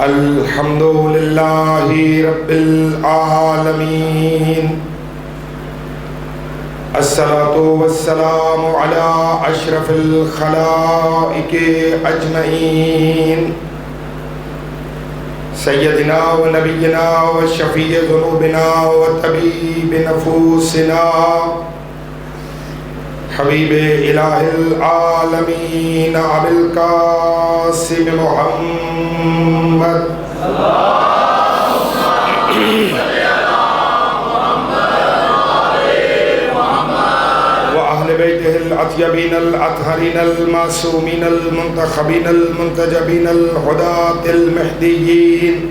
الحمد للہ رب العالمین الصلاۃ والسلام علی اشرف الخلائق اجمعین سیدنا و نبینا و شفیع ذنوبنا و طبیب نفوسنا حبیب الہ العالمین ابی القاسم محمد وأهل بيته الأطيبين الأطهرين المعصومين المنتخبين المنتجبين الهداة المهديين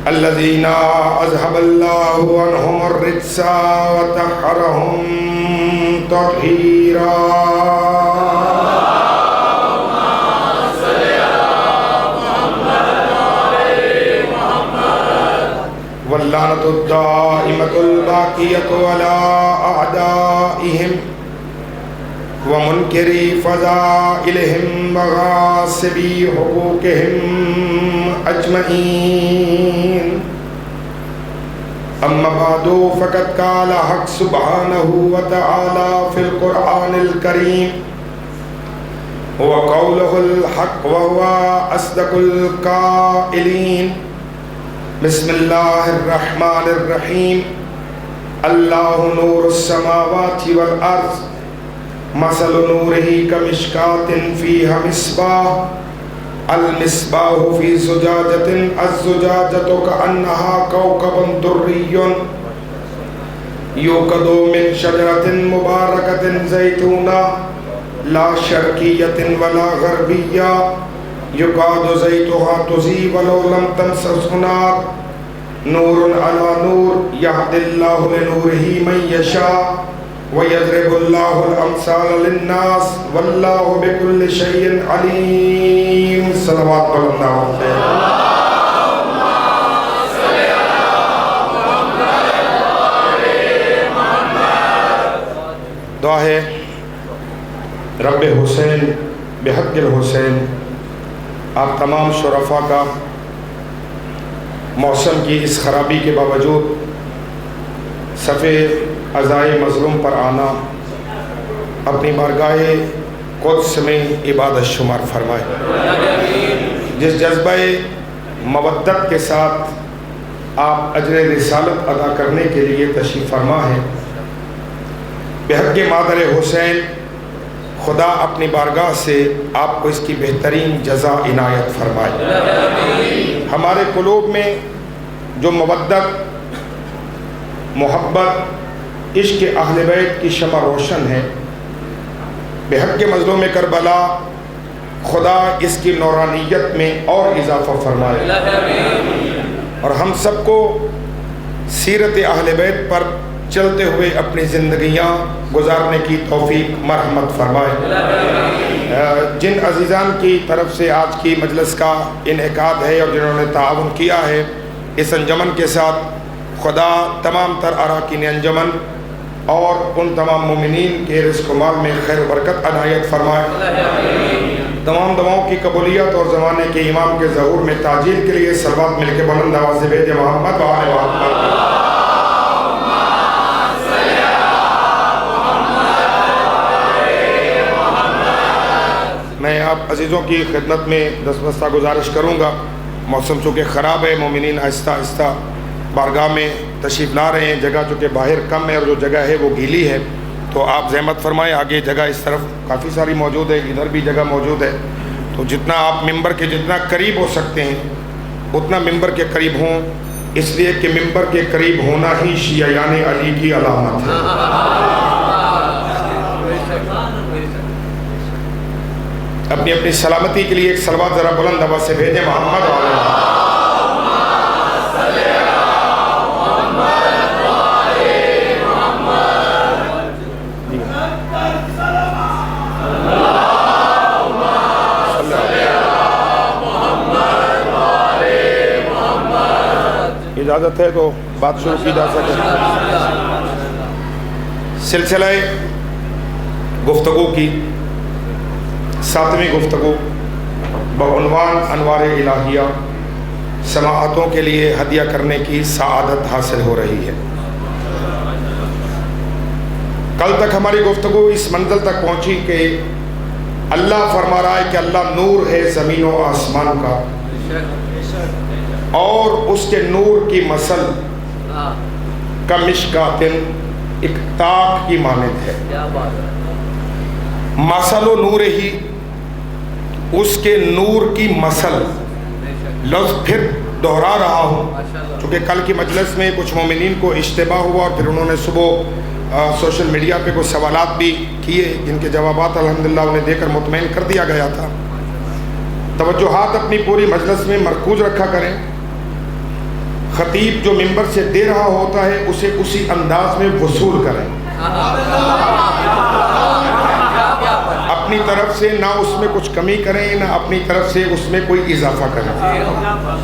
الذين أذهب الله عنهم الرجس وطهرهم تطهيرا واللعنة الدائمة الباقية على أعدائهم ومنكري فضائلهم وغاصبي حقوقهم أجمعين أما بعد فقد قال حق سبحانه وتعالى في القرآن الكريم وقوله الحق وهو أصدق القائلين بسم اللہ الرحمن الرحیم اللہ نور السماوات والارض مثل نورہ کمشکاۃ فیہا مصباح المصباح فی زجاجۃ الزجاجۃ کأنہا کوکب دری یوقد من شجرۃ مبارکۃ زیتونہ لا شرقیۃ ولا غربیہ یکاد زیتها تضیء ولو لم تمسسه نار نور علی نور یہدی اللہ لنورہ من یشاء ویضرب اللہ الامثال للناس واللہ بکل شیء علیم صلوات اللہ علیہ دعا ہے رب حسین بحق الحسین آپ تمام شرفاء کا موسم کی اس خرابی کے باوجود صف عزائے مظلوم پر آنا اپنی بارگاہ قدس میں عبادت شمار فرمائے جس جذبہ مودت کے ساتھ آپ اجر رسالت ادا کرنے کے لیے تشریف فرما ہے بحق مادر حسین خدا اپنی بارگاہ سے آپ کو اس کی بہترین جزا عنایت فرمائے ہمارے قلوب میں جو مودت محبت عشق اہل بیت کی شمع روشن ہے بحق مظلوم کربلا خدا اس کی نورانیت میں اور اضافہ فرمائے اور ہم سب کو سیرت اہل بیت پر چلتے ہوئے اپنی زندگیاں گزارنے کی توفیق مرحمت فرمائے جن عزیزان کی طرف سے آج کی مجلس کا انعقاد ہے اور جنہوں نے تعاون کیا ہے اس انجمن کے ساتھ خدا تمام تر اراکین انجمن اور ان تمام مومنین کے رزق و مال میں خیر و برکت عنایت فرمائے تمام دعاؤں کی قبولیت اور زمانے کے امام کے ظہور میں تاجیل کے لیے صلوات مل کے بلند آواز سے بھیجے محمد و آل محمد میں آپ عزیزوں کی خدمت میں دستبستہ گزارش کروں گا موسم چونکہ خراب ہے مومنین آہستہ آہستہ بارگاہ میں تشریف لا رہے ہیں جگہ چونکہ باہر کم ہے اور جو جگہ ہے وہ گیلی ہے تو آپ زحمت فرمائیں آگے جگہ اس طرف کافی ساری موجود ہے ادھر بھی جگہ موجود ہے تو جتنا آپ ممبر کے جتنا قریب ہو سکتے ہیں اتنا ممبر کے قریب ہوں اس لیے کہ ممبر کے قریب ہونا ہی شیعیان علی کی علامت ہے اپنی اپنی سلامتی کے لیے ایک صلوات ذرا بلند آواز سے بھیجیں محمد اجازت ہے تو بات شروع کی جا سکے سلسلہ گفتگو کی 7ویں گفتگو بعنوان انوار الہیہ سماعتوں کے لیے ہدیہ کرنے کی سعادت حاصل ہو رہی ہے۔ کل تک ہماری گفتگو اس منزل تک پہنچی کہ اللہ فرما رہا ہے کہ اللہ نور ہے زمین و آسمان کا، اور اس کے نور کی مثل کمشکاتن، ایک تاک کی مانند ہے۔ مثل و نور ہی، اس کے نور کی مثل، لفظ پھر دہرا رہا ہوں چونکہ کل کی مجلس میں کچھ مومنین کو اشتباہ ہوا اور پھر انہوں نے صبح سوشل میڈیا پہ کچھ سوالات بھی کیے جن کے جوابات الحمدللہ انہیں دے کر مطمئن کر دیا گیا تھا۔ توجہات اپنی پوری مجلس میں مرکوز رکھا کریں۔ خطیب جو ممبر سے دے رہا ہوتا ہے اسے اسی انداز میں وصول کریں، اپنی طرف سے نہ اس میں کچھ کمی کریں، نہ اپنی طرف سے اس میں کوئی اضافہ کریں،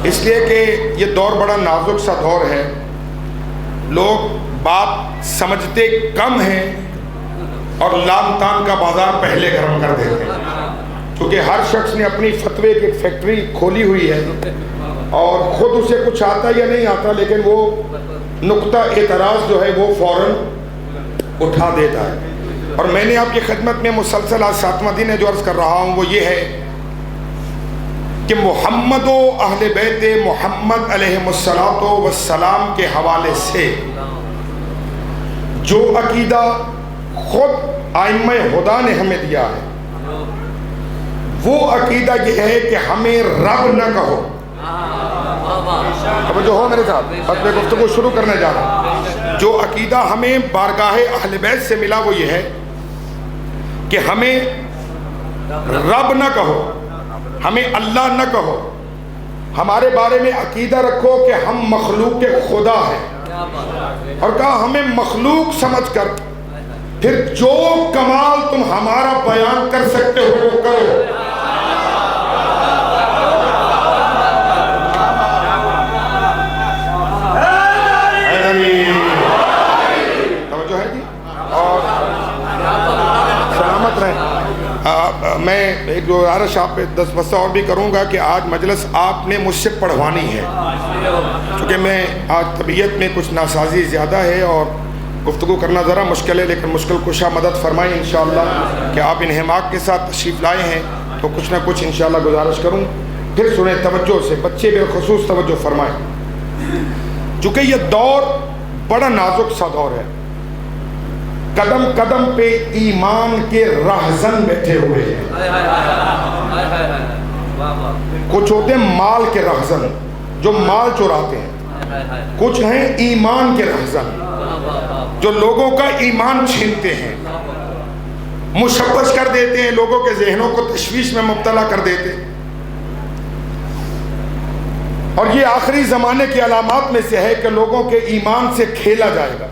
اس لیے کہ یہ دور بڑا نازک سا دور ہے۔ لوگ بات سمجھتے کم ہیں اور لام تان کا بازار پہلے گرم کر دیتے ہیں، کیونکہ ہر شخص نے اپنی فتوے کی ایک فیکٹری کھولی ہوئی ہے اور خود اسے کچھ آتا یا نہیں آتا، لیکن وہ نقطہ اعتراض جو ہے وہ فوراً اٹھا دیتا ہے۔ اور میں نے آپ کی خدمت میں مسلسل آج 7واں دن ہے جو عرض کر رہا ہوں، وہ یہ ہے کہ محمد و اہل بیت محمد علیہ السلام کے حوالے سے جو عقیدہ خود ائمہ ہدیٰ نے ہمیں دیا ہے، وہ عقیدہ یہ ہے کہ ہمیں رب نہ کہو۔ اب جو ہو میرے ساتھ، اب میں گفتگو شروع کرنے جا رہا ہوں۔ جو عقیدہ ہمیں بارگاہ اہل بیت سے ملا وہ یہ ہے کہ ہمیں رب نہ کہو، ہمیں اللہ نہ کہو، ہمارے بارے میں عقیدہ رکھو کہ ہم مخلوق خدا ہیں، اور کہا ہمیں مخلوق سمجھ کر پھر جو کمال تم ہمارا بیان کر سکتے ہو وہ کرو۔ توجہ ہے جی، اور سلامت رہیں۔ میں ایک گزارش آپ پہ 10 بستہ اور بھی کروں گا کہ آج مجلس آپ نے مجھ سے پڑھوانی ہے، کیونکہ میں آج طبیعت میں کچھ ناسازی زیادہ ہے اور گفتگو کرنا ذرا مشکل ہے، لیکن مشکل کشا مدد فرمائیں انشاءاللہ کہ آپ انہماک کے ساتھ تشریف لائے ہیں تو کچھ نہ کچھ انشاءاللہ گزارش کروں۔ پھر سنیں توجہ سے، بچے بالخصوص توجہ فرمائیں، چونکہ یہ دور بڑا نازک سا دور ہے۔ قدم قدم پہ ایمان کے رہزن بیٹھے ہوئے ہیں۔ کچھ ہوتے ہیں مال کے رہزن جو مال چوراتے ہیں، کچھ ہیں ایمان کے رہزن جو لوگوں کا ایمان چھینتے ہیں، مشوش کر دیتے ہیں، لوگوں کے ذہنوں کو تشویش میں مبتلا کر دیتے ہیں۔ اور یہ آخری زمانے کی علامات میں سے ہے کہ لوگوں کے ایمان سے کھیلا جائے گا۔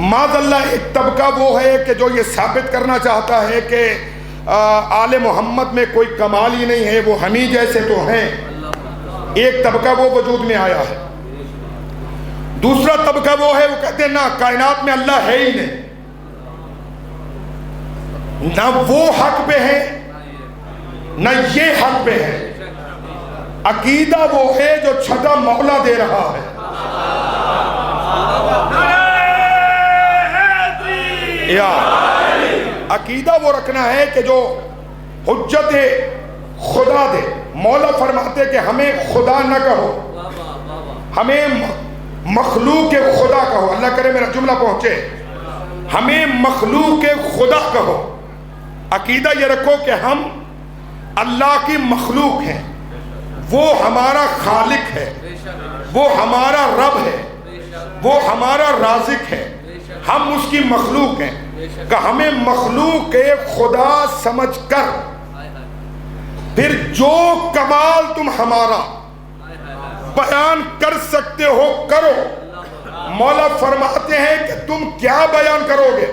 معاذ اللہ ایک طبقہ وہ ہے کہ جو یہ ثابت کرنا چاہتا ہے کہ آل محمد میں کوئی کمال ہی نہیں ہے، وہ ہم ہی جیسے تو ہیں۔ ایک طبقہ وہ وجود میں آیا ہے۔ دوسرا طبقہ وہ ہے، وہ کہتے ہیں نہ کائنات میں اللہ ہے ہی نہیں، نہ وہ حق پہ ہے نہ یہ حق پہ ہے۔ عقیدہ وہ ہے جو چھٹا مولا دے رہا ہے۔ یا عقیدہ وہ رکھنا ہے کہ جو حجت خدا دے۔ مولا فرماتے کہ ہمیں خدا نہ کہو، ہمیں مخلوق خدا کہو۔ اللہ کرے میرا جملہ پہنچے، ہمیں مخلوق خدا کہو۔ عقیدہ یہ رکھو کہ ہم اللہ کی مخلوق ہیں، وہ ہمارا خالق ہے، وہ ہمارا رب ہے، وہ ہمارا رازق ہے، ہم اس کی مخلوق ہیں۔ کہ ہمیں مخلوق خدا سمجھ کر پھر جو کمال تم ہمارا بیان کر سکتے ہو کرو۔ مولا فرماتے ہیں کہ تم کیا بیان کرو گے،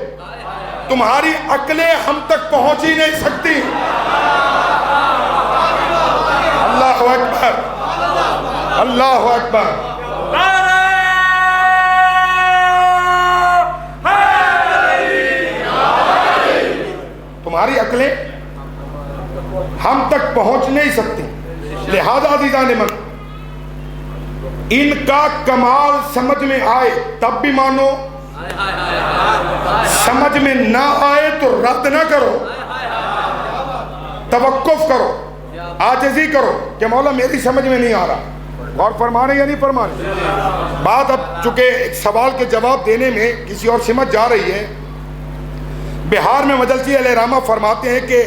تمہاری عقلیں ہم تک پہنچ ہی نہیں سکتی۔ اللہ اکبر، اللہ اکبر۔ تمہاری عقلیں ہم تک پہنچ نہیں سکتی۔ لہذا عزیزان من، ان کا کمال سمجھ میں آئے تب بھی مانو، سمجھ میں نہ آئے تو رد نہ کرو، توقف کرو، عاجزی کرو کہ مولا میری سمجھ میں نہیں آ رہا۔ غور فرمانے یا نہیں فرمانے؟ بات اب چونکہ ایک سوال کے جواب دینے میں کسی اور سمجھ جا رہی ہے۔ بہار میں مجلسی علیہ رحمہ فرماتے ہیں کہ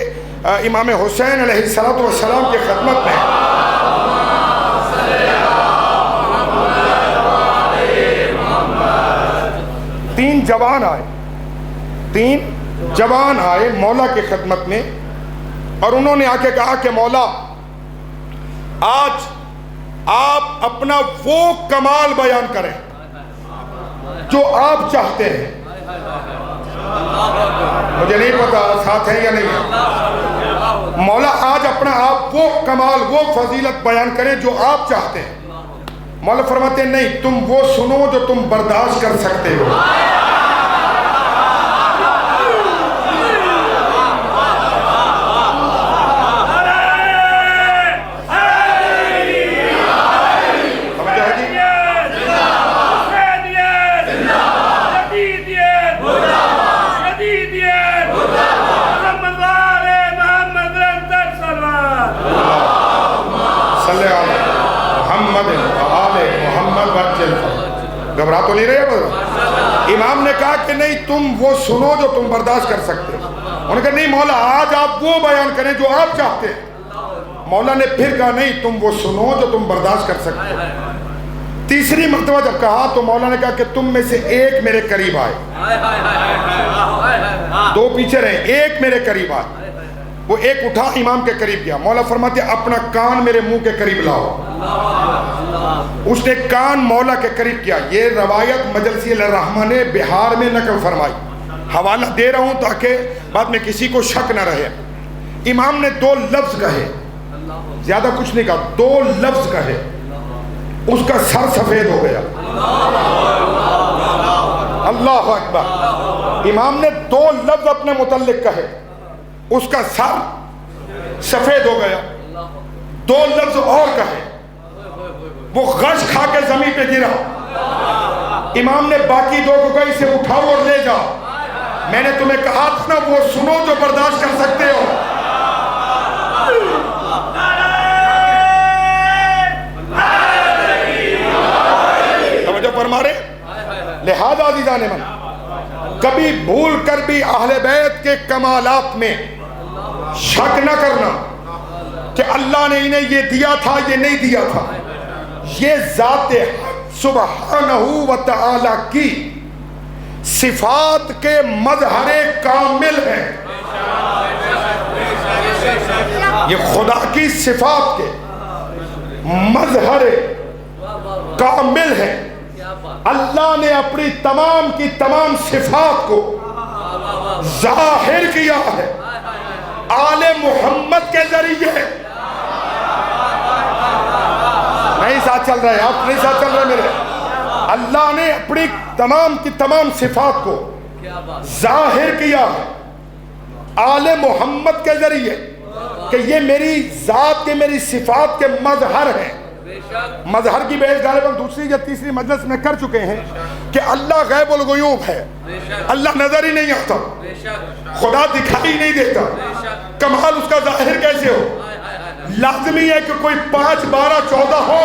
امام حسین علیہ السلام کی خدمت میں تین جوان آئے مولا کی خدمت میں، اور انہوں نے آ کے کہا کہ مولا آج آپ اپنا وہ کمال بیان کریں جو آپ چاہتے ہیں۔ مجھے نہیں پتا ساتھ ہے یا نہیں ہے۔ مولا آج اپنا آپ وہ کمال وہ فضیلت بیان کریں جو آپ چاہتے ہیں۔ مولا فرماتے ہیں نہیں، تم وہ سنو جو تم برداشت کر سکتے ہو۔ گھبرا تو نہیں رہے؟ امام نے کہا کہ نہیں، تم وہ سنو جو تم برداشت کر سکتے ہو۔ انہوں نے کہا نہیں مولا آج آپ وہ بیان کریں جو آپ چاہتے ہیں۔ مولا نے پھر کہا نہیں، تم وہ سنو جو تم برداشت کر سکتے ہو۔ تیسری مرتبہ جب کہا تو مولا نے کہا کہ تم میں سے ایک میرے قریب آئے، دو پیچھے رہے، ایک میرے قریب آئے۔ وہ ایک اٹھا امام کے قریب گیا۔ مولا فرماتے اپنا کان میرے منہ کے قریب لاؤ۔ اس نے کان مولا کے قریب کیا۔ یہ روایت مجلسی علیہ الرحمہ نے بہار میں نقل فرمائی۔ حوالہ دے رہا ہوں تاکہ بعد میں کسی کو شک نہ رہے۔ امام نے دو لفظ کہے، زیادہ کچھ نہیں کہا، دو لفظ کہے، اس کا سر سفید ہو گیا۔ اللہ اکبر۔ امام نے دو لفظ اپنے متعلق کہے، اس کا سر سفید ہو گیا۔ دو لفظ اور کہے، وہ غش کھا کے زمین پہ گرا۔ امام نے باقی دو کو کہا اسے اٹھاؤ اور لے جاؤ، میں نے تمہیں کہا تھا نا وہ سنو جو برداشت کر سکتے ہو۔ توجہ فرما رہے؟ لہذا عزیزان من، کبھی بھول کر بھی اہل بیت کے کمالات میں شک نہ کرنا کہ اللہ نے انہیں یہ دیا تھا یہ نہیں دیا تھا۔ یہ ذات سبحانہ و تعالی کی صفات کے مظہر کامل ہیں۔ یہ خدا کی صفات کے مظہر کامل ہیں۔ اللہ نے اپنی تمام کی تمام صفات کو ظاہر کیا ہے آل محمد کے ذریعے۔ نہیں ساتھ چل رہے، آپ نہیں ساتھ چل رہے میرے۔ اللہ نے اپنی تمام کی تمام صفات کو ظاہر کیا ہے آل محمد کے ذریعے کہ یہ میری ذات کے میری صفات کے مظہر ہیں۔ مظہر کی بحث غالباً دوسری یا تیسری مجلس میں کر چکے ہیں کہ اللہ غیب الغیوب ہے، اللہ نظر ہی نہیں آتا، خدا دکھائی نہیں دیتا، کمال اس کا ظاہر کیسے ہو؟ لازمی ہے کہ کوئی 5 12 14 ہو۔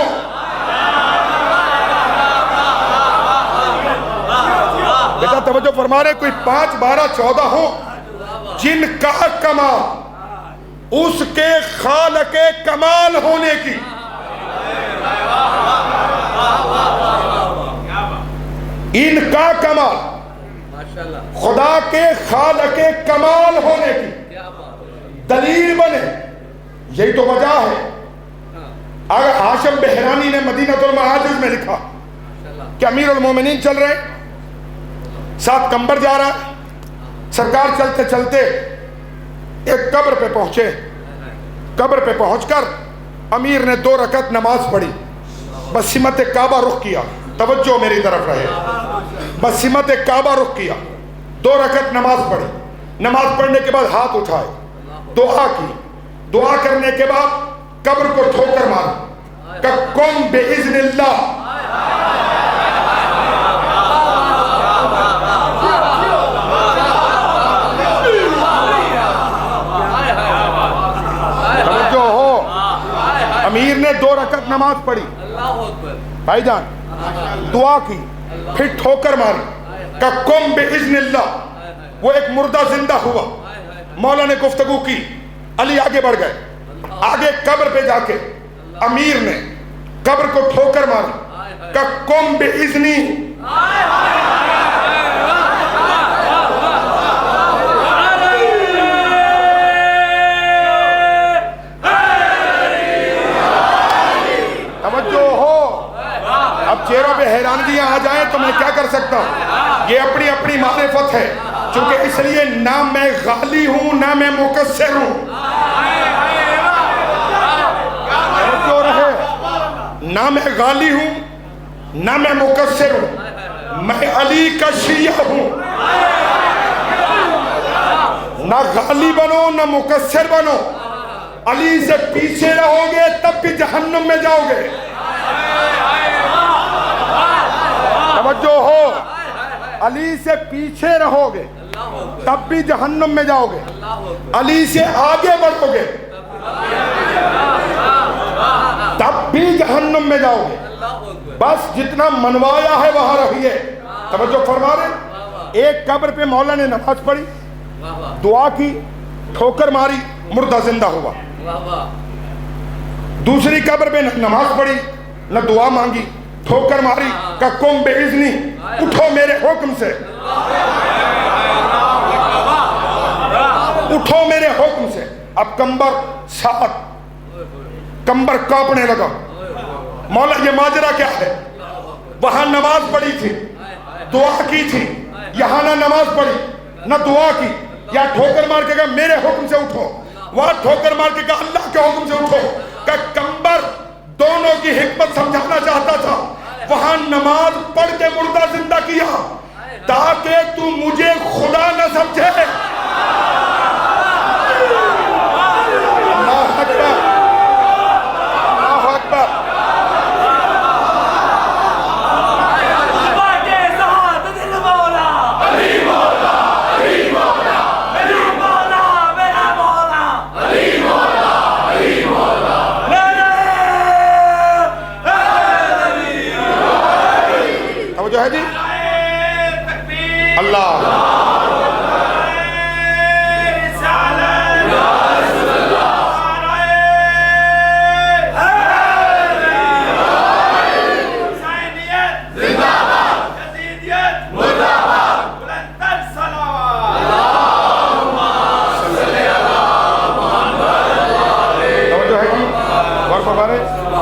بیٹا توجہ فرما رہے، کوئی 5 12 14 ہو جن کا کمال اس کے خالق کمال ہونے کی ان کا کمال خدا کے خالق کمال ہونے کی دلیل بنے۔ یہی تو وجہ ہے۔ اگر ہاشم بحرانی نے مدینہ المعاجز میں لکھا کہ امیر المومنین چل رہے، ساتھ کمبر جا رہا ہے، سرکار چلتے چلتے ایک قبر پہ پہنچے، قبر پہ پہنچ کر امیر نے 2 رکعت نماز پڑھی، بسمت کعبہ رخ کیا، توجہ میری طرف رہے، بسمت کعبہ رخ کیا، 2 رکعت نماز پڑھی، نماز پڑھنے کے بعد ہاتھ اٹھائے، دعا کی، دعا کرنے کے بعد قبر کو ٹھوکر مارا کہ قم بِإِذْنِ اللَّهِ امیر نے 2 رکعت نماز پڑھی، بھائی جان دعا کی، پھر ٹھوکر ماری، کہ قم باذن اللہ، وہ ایک مردہ زندہ ہوا، مولا نے گفتگو کی، علی آگے بڑھ گئے، آگے قبر پہ جا کے امیر نے قبر کو ٹھوکر ماری، کہ قم باذنی، اب چہروں پہ حیرانگیاں آ جائیں تو میں کیا کر سکتا ہوں، یہ اپنی اپنی معرفت ہے، چونکہ اس لیے نہ میں غالی ہوں نہ میں مقصر ہوں، نہ میں غالی ہوں نہ میں مقصر ہوں، میں علی کا شیعہ ہوں، نہ غالی بنو نہ مقصر بنو، علی سے پیچھے رہو گے تب بھی جہنم میں جاؤ گے، توجہ ہو، علی سے پیچھے رہو گے تب بھی جہنم میں جاؤ گے، علی سے آگے بڑھو گے تب بھی جہنم میں جاؤ گے، بس جتنا منوایا ہے وہاں رہیے، توجہ فرما رہے، ایک قبر پہ مولا نے نماز پڑھی، دعا کی، ٹھوکر ماری، مردہ زندہ ہوا، دوسری قبر پہ نہ نماز پڑھی نہ دعا مانگی، ٹھوکر ماری، کہ قم باذنی، اٹھو میرے حکم سے، اٹھو میرے حکم سے، اب کمبر ساتھ، کمبر کانپنے لگا، مولا یہ ماجرا کیا ہے، وہاں نماز پڑھی تھی، دعا کی تھی، یہاں نہ نماز پڑھی نہ دعا کی، یا ٹھوکر مار کے کہا میرے حکم سے اٹھو، وہاں ٹھوکر مار کے کہا اللہ کے حکم سے اٹھو، کہ کمبر دونوں کی حکمت سمجھانا چاہتا تھا، وہاں نماز پڑھ کے مردہ زندہ کیا تاکہ تو مجھے خدا نہ سمجھے، اللہ اکبر، اللہ اکبر، جو ہے جی اللہ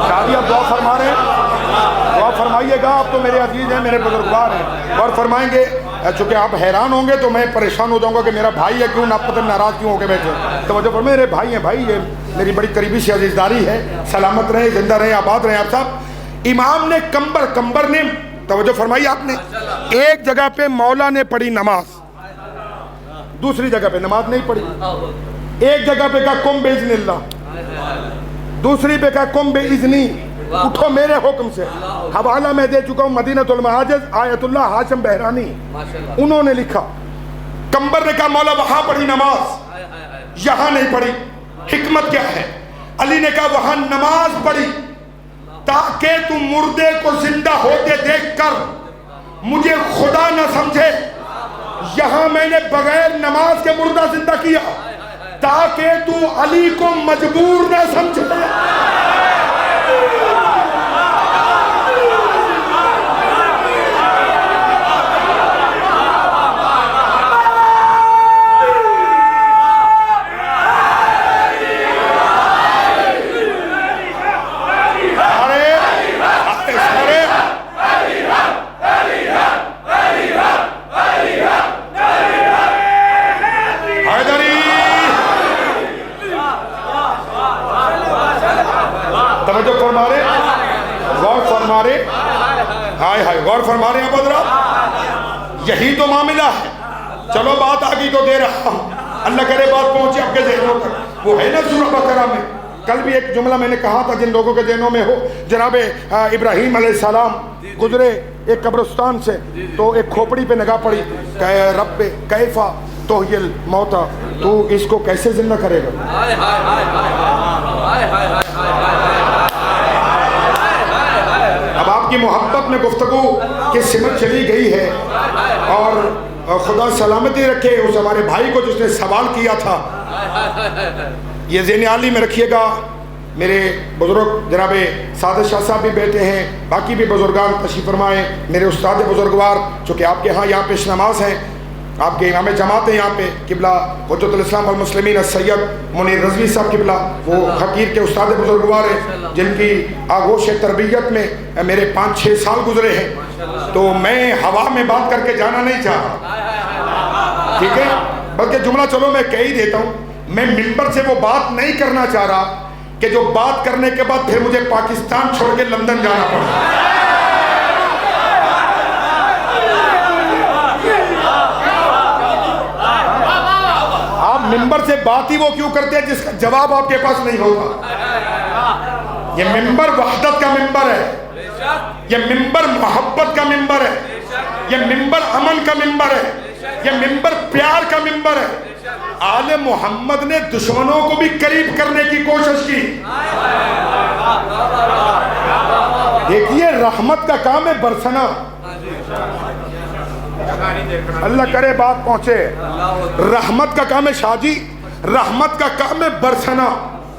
شادی اب دعا فرما رہے ہیں، دعا فرمائیے گا، آپ تو میرے عزیز ہیں، میرے بزرگوار ہیں، اور فرمائیں گے، چونکہ آپ حیران ہوں گے تو میں پریشان ہو جاؤں گا کہ میرا بھائی ہے، کیوں نہ پتہ ناراض کیوں ہو کے بیٹھے، توجہ فرمائیں، میرے بھائی ہیں، بھائی یہ میری بڑی قریبی سی عزیزداری ہے، سلامت رہے، زندہ رہے، آباد رہے آپ صاحب۔ امام نے کمبر نے، توجہ فرمائی آپ نے، ایک جگہ پہ مولا نے پڑھی نماز، دوسری جگہ پہ نماز نہیں پڑھی، ایک جگہ پہ کہا قم باذن اللہ، دوسری پہ کہا قم باذنی، اٹھو میرے حکم سے۔ حوالہ میں دے چکا ہوں مدینۃ المعاجز، آیت اللہ ہاشم بہرانی، انہوں نے لکھا، کمبر نے کہا مولا وہاں پڑھی نماز، یہاں نہیں پڑھی، حکمت کیا ہے؟ علی نے کہا وہاں نماز پڑھی تاکہ تم مردے کو زندہ ہوتے دیکھ کر مجھے خدا نہ سمجھے، یہاں میں نے بغیر نماز کے مردہ زندہ کیا تاکہ تو علی کو مجبور نہ سمجھے۔ غور فرما رہے ہیں حضرات، یہی تو معاملہ ہے۔ چلو بات آگئی تو دے رہا ہوں، اللہ کرے بات پہنچے آپ کے ذہنوں تک۔ وہ ہے نا سورہ بقرہ میں، کل بھی ایک جملہ میں نے کہا تھا جن لوگوں کے ذہنوں میں ہو، جناب ابراہیم علیہ السلام گزرے ایک قبرستان سے تو ایک کھوپڑی پہ نگاہ پڑی کہ رب کیفا تحیی الموتیٰ، تو اس کو کیسے زندہ کرے گا؟ گفتگو کی سمت چلی گئی ہے، اور خدا سلامتی رکھے اس ہمارے بھائی کو جس نے سوال کیا تھا، یہ ذہن عالی میں رکھیے گا۔ میرے بزرگ جناب سعادت شاہ صاحب بھی بیٹھے ہیں، باقی بھی بزرگان تشریف فرمائیں، میرے استاد بزرگوار چونکہ آپ کے ہاں یہاں پیش نماز ہیں، آپ کے امام جماعت ہیں یہاں پہ، قبلہ حجت الاسلام والمسلمین السید منیر رضوی صاحب قبلہ، وہ حقیر کے استاد بزرگوار ہیں جن کی آغوش تربیت میں میرے 5-6 سال گزرے ہیں، تو میں ہوا میں بات کر کے جانا نہیں چاہ رہا، ٹھیک ہے، بلکہ جملہ چلو میں کہہ ہی دیتا ہوں، میں منبر سے وہ بات نہیں کرنا چاہ رہا کہ جو بات کرنے کے بعد پھر مجھے پاکستان چھوڑ کے لندن جانا پڑا۔ ممبر سے بات ہی وہ کیوں کرتے ہیں جس کا جواب آپ کے پاس نہیں ہوگا۔ یہ ممبر وحدت کا ممبر ہے، یہ ممبر محبت کا ممبر ہے، یہ ممبر امن کا ممبر ہے، یہ ممبر پیار کا ممبر ہے۔ آل محمد نے دشمنوں کو بھی قریب کرنے کی کوشش کی۔ دیکھیے رحمت کا کام ہے برسنا، اللہ کرے بات پہنچے، رحمت کا کام ہے شاہ جی، رحمت کا کام ہے برسنا۔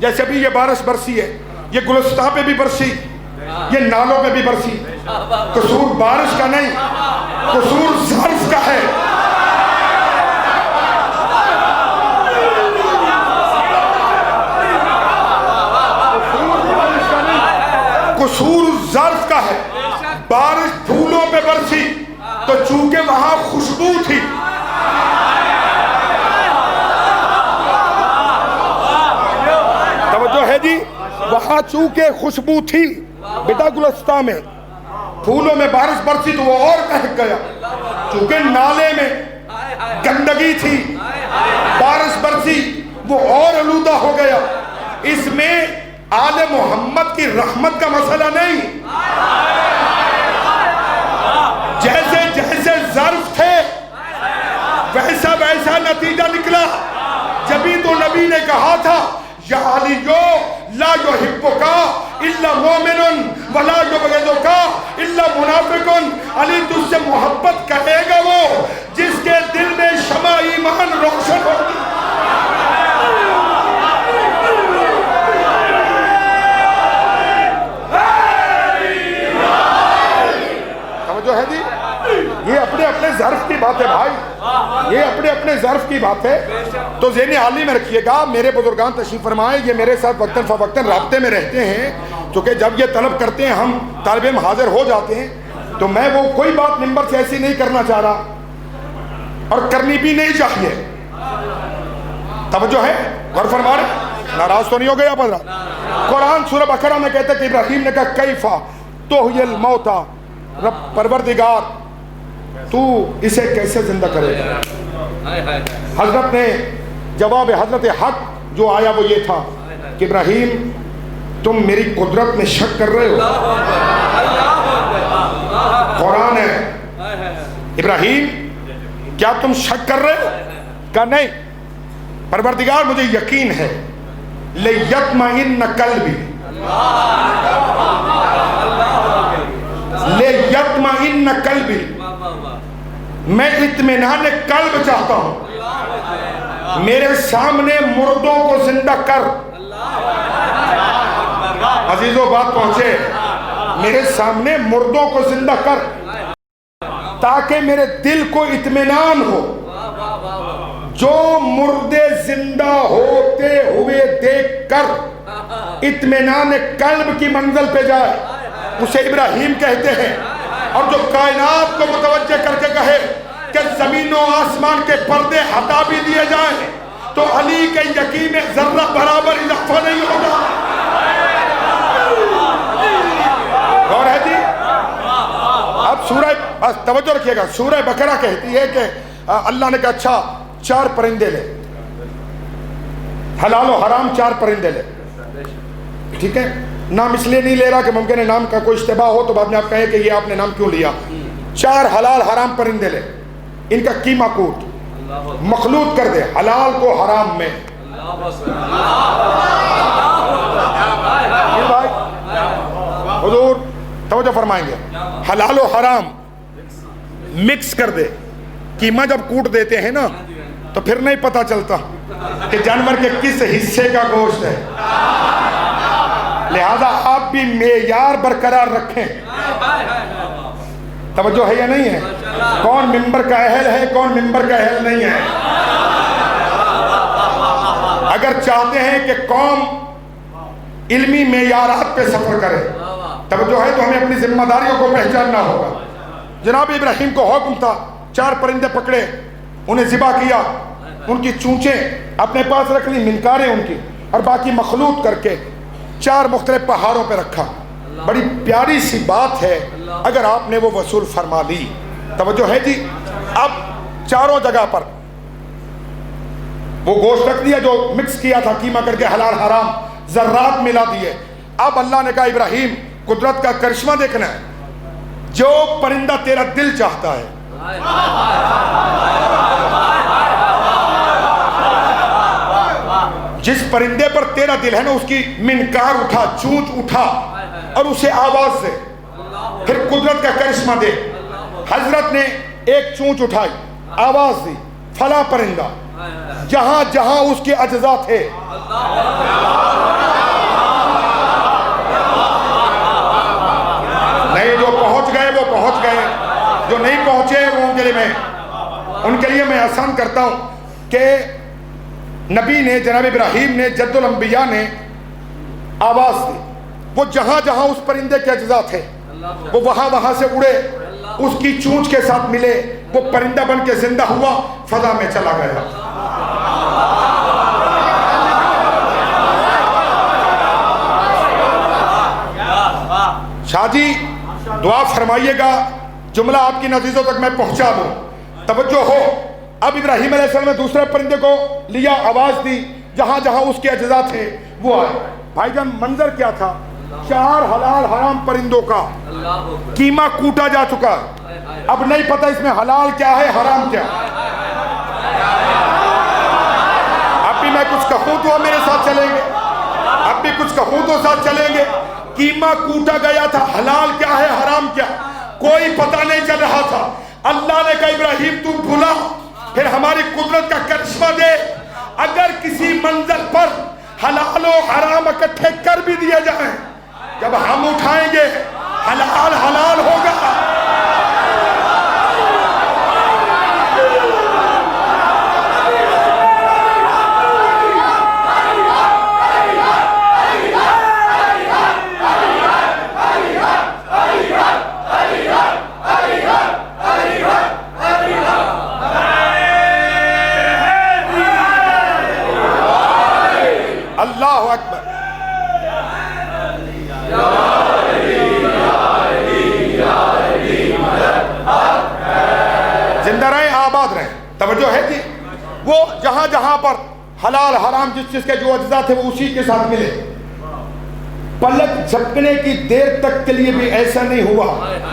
جیسے ابھی یہ بارش برسی ہے، یہ گلستہ پہ بھی برسی، یہ نالوں پہ بھی برسی، قصور بارش کا نہیں، قصور ظرف کا ہے۔ قصور ظرف کا ہے، بارش پھولوں پہ برسی تو چونکہ وہاں خوشبو تھی، توجہ ہے جی، وہاں چونکہ خوشبو تھی بیٹا گلستہ میں، پھولوں میں بارش برسی تو وہ اور مہک گیا، چونکہ نالے میں گندگی تھی، بارش برسی وہ اور آلودہ ہو گیا۔ اس میں آل محمد کی رحمت کا مسئلہ نہیں، جیسے جیسے ظرف تھے ویسا ویسا نتیجہ نکلا۔ جبھی تو نبی نے کہا تھا یا علیو لا یحبک الا مومن ولا یبغضک الا منافق، علی تجھ سے محبت کرے گا وہ جس کے دل میں شمع ایمان روشن ہوگی۔ جو ہے جی یہ اپنے اپنے ظرف کی بات ہے بھائی، یہ اپنے اپنے ظرف کی بات ہے، تو ذہن عالی میں رکھیے گا۔ میرے بزرگان تشریف فرمائے، یہ میرے ساتھ وقتاً فوقتاً رابطے میں رہتے ہیں، چونکہ جب یہ طلب کرتے ہیں ہم طالب علم حاضر ہو جاتے ہیں، تو میں وہ کوئی بات ممبر سے ایسی نہیں کرنا چاہ رہا اور کرنی بھی نہیں چاہیے۔ توجہ ہے، غور فرما رہے، ناراض تو نہیں ہو گئے آپ حضرات؟ قرآن سورہ بقرہ میں کہتا ہے کہ ابراہیم نے کہا کیفا تحیی الموتی، رب پروردگار تو اسے کیسے زندہ کرے گا؟ حضرت نے جواب حضرت حق جو آیا وہ یہ تھا کہ ابراہیم تم میری قدرت میں شک کر رہے ہو؟ قرآن ہے، ابراہیم کیا تم شک کر رہے ہو؟ کہا نہیں پروردگار مجھے یقین ہے، لیطمئن قلبی، لیطمئن قلبی، میں اطمینان قلب چاہتا ہوں، میرے سامنے مردوں کو زندہ کر۔ عزیزو بات پہنچے، میرے سامنے مردوں کو زندہ کر تاکہ میرے دل کو اطمینان ہو، جو مردے زندہ ہوتے ہوئے دیکھ کر اطمینان قلب کی منزل پہ جائے اسے ابراہیم کہتے ہیں۔ اور جو کائنات کو متوجہ کر کے کہے کہ زمین و آسمان کے پردے ہٹا بھی دیے جائیں تو علی کے یقین میں ذرہ برابر اضافہ نہیں ہوگا۔ اور ہے جی اب سورہ توجہ رکھیے گا، سورہ بقرہ کہتی ہے کہ اللہ نے کہا اچھا 4 پرندے لے، حلال و حرام 4 پرندے لے، ٹھیک ہے، نام اس لیے نہیں لے رہا کہ ممکن ہے نام کا کوئی اشتباہ ہو تو بعد میں آپ کہیں کہ یہ آپ نے نام کیوں لیا۔ 4 حلال حرام پرندے لے، ان کا قیمہ کوٹ، مخلوط کر دے حلال کو حرام میں۔ حضور توجہ فرمائیں گے، حلال و حرام مکس کر دے. قیمہ جب کوٹ دیتے ہیں نا تو پھر نہیں پتا چلتا کہ جانور کے کس حصے کا گوشت ہے. لہذا آپ بھی معیار برقرار رکھیں. توجہ ہے یا نہیں ہے؟ کون ممبر کا اہل ہے, کون ممبر کا اہل نہیں ہے. اگر چاہتے ہیں کہ قوم علمی معیارات پہ سفر کرے, توجہ ہے, تو ہمیں اپنی ذمہ داریوں کو پہچاننا ہوگا. جناب ابراہیم کو حکم تھا 4 پرندے پکڑے, انہیں ذبح کیا, ان کی چونچیں اپنے پاس رکھ لی, منکاریں ان کی, اور باقی مخلوط کر کے 4 مختلف پہاڑوں پہ رکھا. بڑی پیاری سی بات ہے اگر آپ نے وہ وصول فرما لی. توجہ ہے جی. اب چاروں جگہ پر وہ گوشت رکھ دیا جو مکس کیا تھا قیمہ کر کے, حلال حرام ذرات ملا دیے. اب اللہ نے کہا ابراہیم قدرت کا کرشمہ دیکھنا ہے, جو پرندہ تیرا دل چاہتا ہے جس پرندے پر تیرا دل ہے نا اس کی منکار اٹھا, چونچ اٹھا اور اسے آواز دے, پھر قدرت کا کرشمہ دے. حضرت نے ایک چونچ اٹھائی, آواز دی, فلاں پرندہ, جہاں جہاں اس کے اجزاء تھے نہیں, جو پہنچ گئے وہ پہنچ گئے, جو نہیں پہنچے وہ ان کے لیے میں آسان کرتا ہوں کہ نبی نے, جناب ابراہیم نے, جد الانبیاء نے آواز دی, وہ جہاں جہاں اس پرندے کے اجزاء تھے وہ وہاں سے اڑے, اس کی چونچ کے ساتھ ملے, وہ پرندہ بن کے زندہ ہوا, فضا میں چلا گیا. شاہ جی دعا فرمائیے گا, جملہ آپ کی نزدیکوں تک میں پہنچا دوں. توجہ ہو. اب ابراہیم علیہ السلام نے دوسرے پرندے کو لیا, آواز دی, جہاں جہاں اس کے اجزاء تھے وہ آئے. بھائی جان منظر کیا تھا, 4 حلال حرام پرندوں کا قیمہ کوٹا جا چکا. اب نہیں پتہ اس میں حلال کیا ہے حرام کیا. اب بھی میں کچھ کہوں تو میرے ساتھ چلیں گے, اب بھی کچھ کہوں تو ساتھ چلیں گے. قیمہ کوٹا گیا تھا, حلال کیا ہے حرام کیا کوئی پتہ نہیں چل رہا تھا. اللہ نے کہا ابراہیم تو بھلا, پھر ہماری قدرت کا کرشمہ دے. اگر کسی منزل پر حلال و حرام اکٹھے کر بھی دیے جائیں, جب ہم اٹھائیں گے حلال حلال ہوگا. اللہ اکبر. زندہ رہیں, آباد رہیں. توجہ ہے جی. وہ جہاں جہاں پر حلال حرام جس چیز کے جو اجزاء تھے وہ اسی کے ساتھ ملے. پلک جھپکنے کی دیر تک کے لیے بھی ایسا نہیں ہوا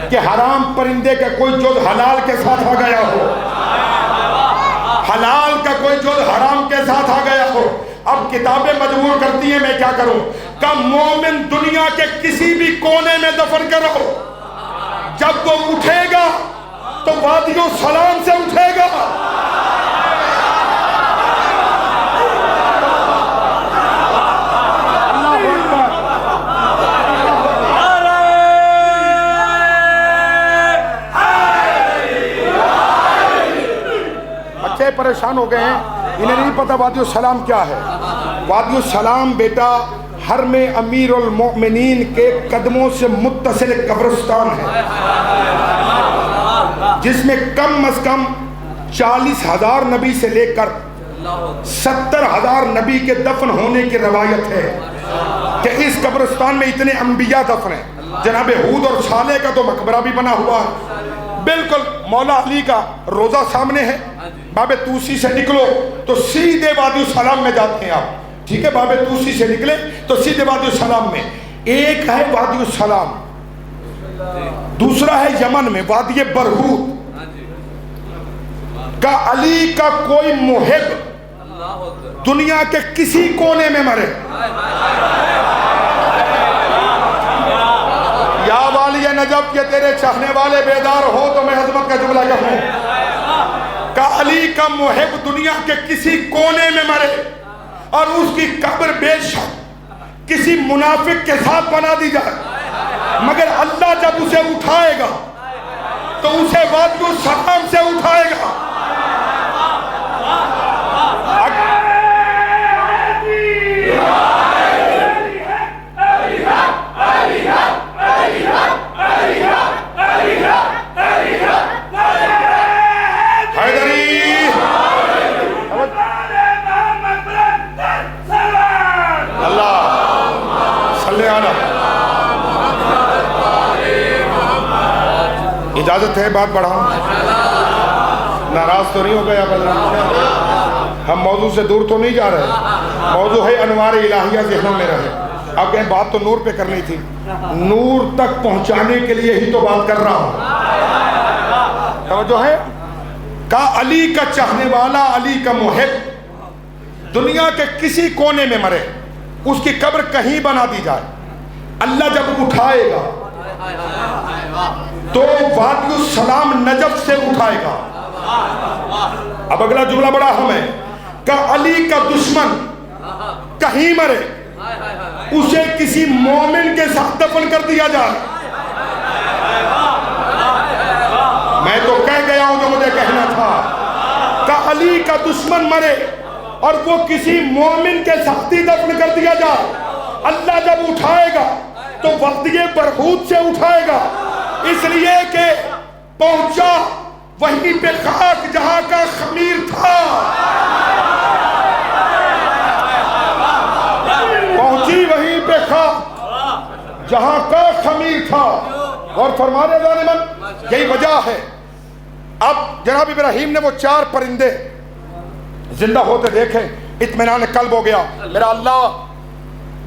کہ حرام پرندے کا کوئی جز حلال کے ساتھ آ گیا ہو, حلال کا کوئی جز حرام کے ساتھ آ گیا ہو. اب کتابیں مجبور کرتی ہیں, میں کیا کروں. کہ مومن دنیا کے کسی بھی کونے میں دفن کرو, جب وہ اٹھے گا تو وادی السلام سے اٹھے گا. بچے پریشان ہو گئے ہیں, انہیں نہیں پتا وادی السلام کیا ہے. وادی السلام بیٹا حرم امیر المؤمنین کے قدموں سے متصل قبرستان ہے, جس میں کم از کم 40,000 نبی سے لے کر 70,000 نبی کے دفن ہونے کی روایت ہے کہ اس قبرستان میں اتنے انبیاء دفن ہیں. جناب ہود اور صالح کا تو مقبرہ بھی بنا ہوا ہے. بالکل مولا علی کا روزہ سامنے ہے. باب توسی سے نکلو تو سیدھے وادی السلام میں جاتے ہیں آپ, ٹھیک ہے. باب توسی سے نکلے تو سیدھے وادی السلام میں. ایک ہے وادی السلام, دوسرا ہے یمن میں وادی برہوت کا. علی کا کوئی محب دنیا کے کسی کونے میں مرے, یا والی نجف یہ تیرے چاہنے والے بیدار ہو تو میں عظمت کا جملہ کہوں کہ علی کا محب دنیا کے کسی کونے میں مرے اور اس کی قبر بے شک کسی منافق کے ساتھ بنا دی جائے، مگر اللہ جب اسے اٹھائے گا تو اسے وادی السلام سے اٹھائے گا۔ اجازت ہے بات بڑھاؤں؟ ناراض تو نہیں ہو گیا بدر؟ ہم موضوع سے دور تو نہیں جا رہے، موضوع ہے انوار الہیہ ذہنوں میں رہے۔ اب کہیں بات تو نور پہ کرنی تھی، نور تک پہنچانے کے لیے ہی تو بات کر رہا ہوں۔ توجہ ہے کہ علی کا چاہنے والا، علی کا محب دنیا کے کسی کونے میں مرے، اس کی قبر کہیں بنا دی جائے، اللہ جب اٹھائے گا تو وادی السلام نجف سے اٹھائے گا۔ اب اگلا جملہ بڑا اہم ہے کہ علی کا دشمن کہیں مرے، اسے کسی مومن کے ساتھ دفن کر دیا جائے۔ میں تو کہہ گیا ہوں جو مجھے کہنا تھا کہ علی کا دشمن مرے اور وہ کسی مومن کے ساتھ ہی دفن کر دیا جائے، اللہ جب اٹھائے گا تو وادی برہوت سے اٹھائے گا، اس لیے کہ پہنچا وہیں پہ خاک جہاں کا خمیر تھا، پہنچی وہیں پہ خاک جہاں کا خمیر تھا۔ اور فرمانے ظالمن یہی وجہ ہے اب جناب ابراہیم نے وہ 4 پرندے زندہ ہوتے دیکھے، اطمینان قلب ہو گیا۔ میرا اللہ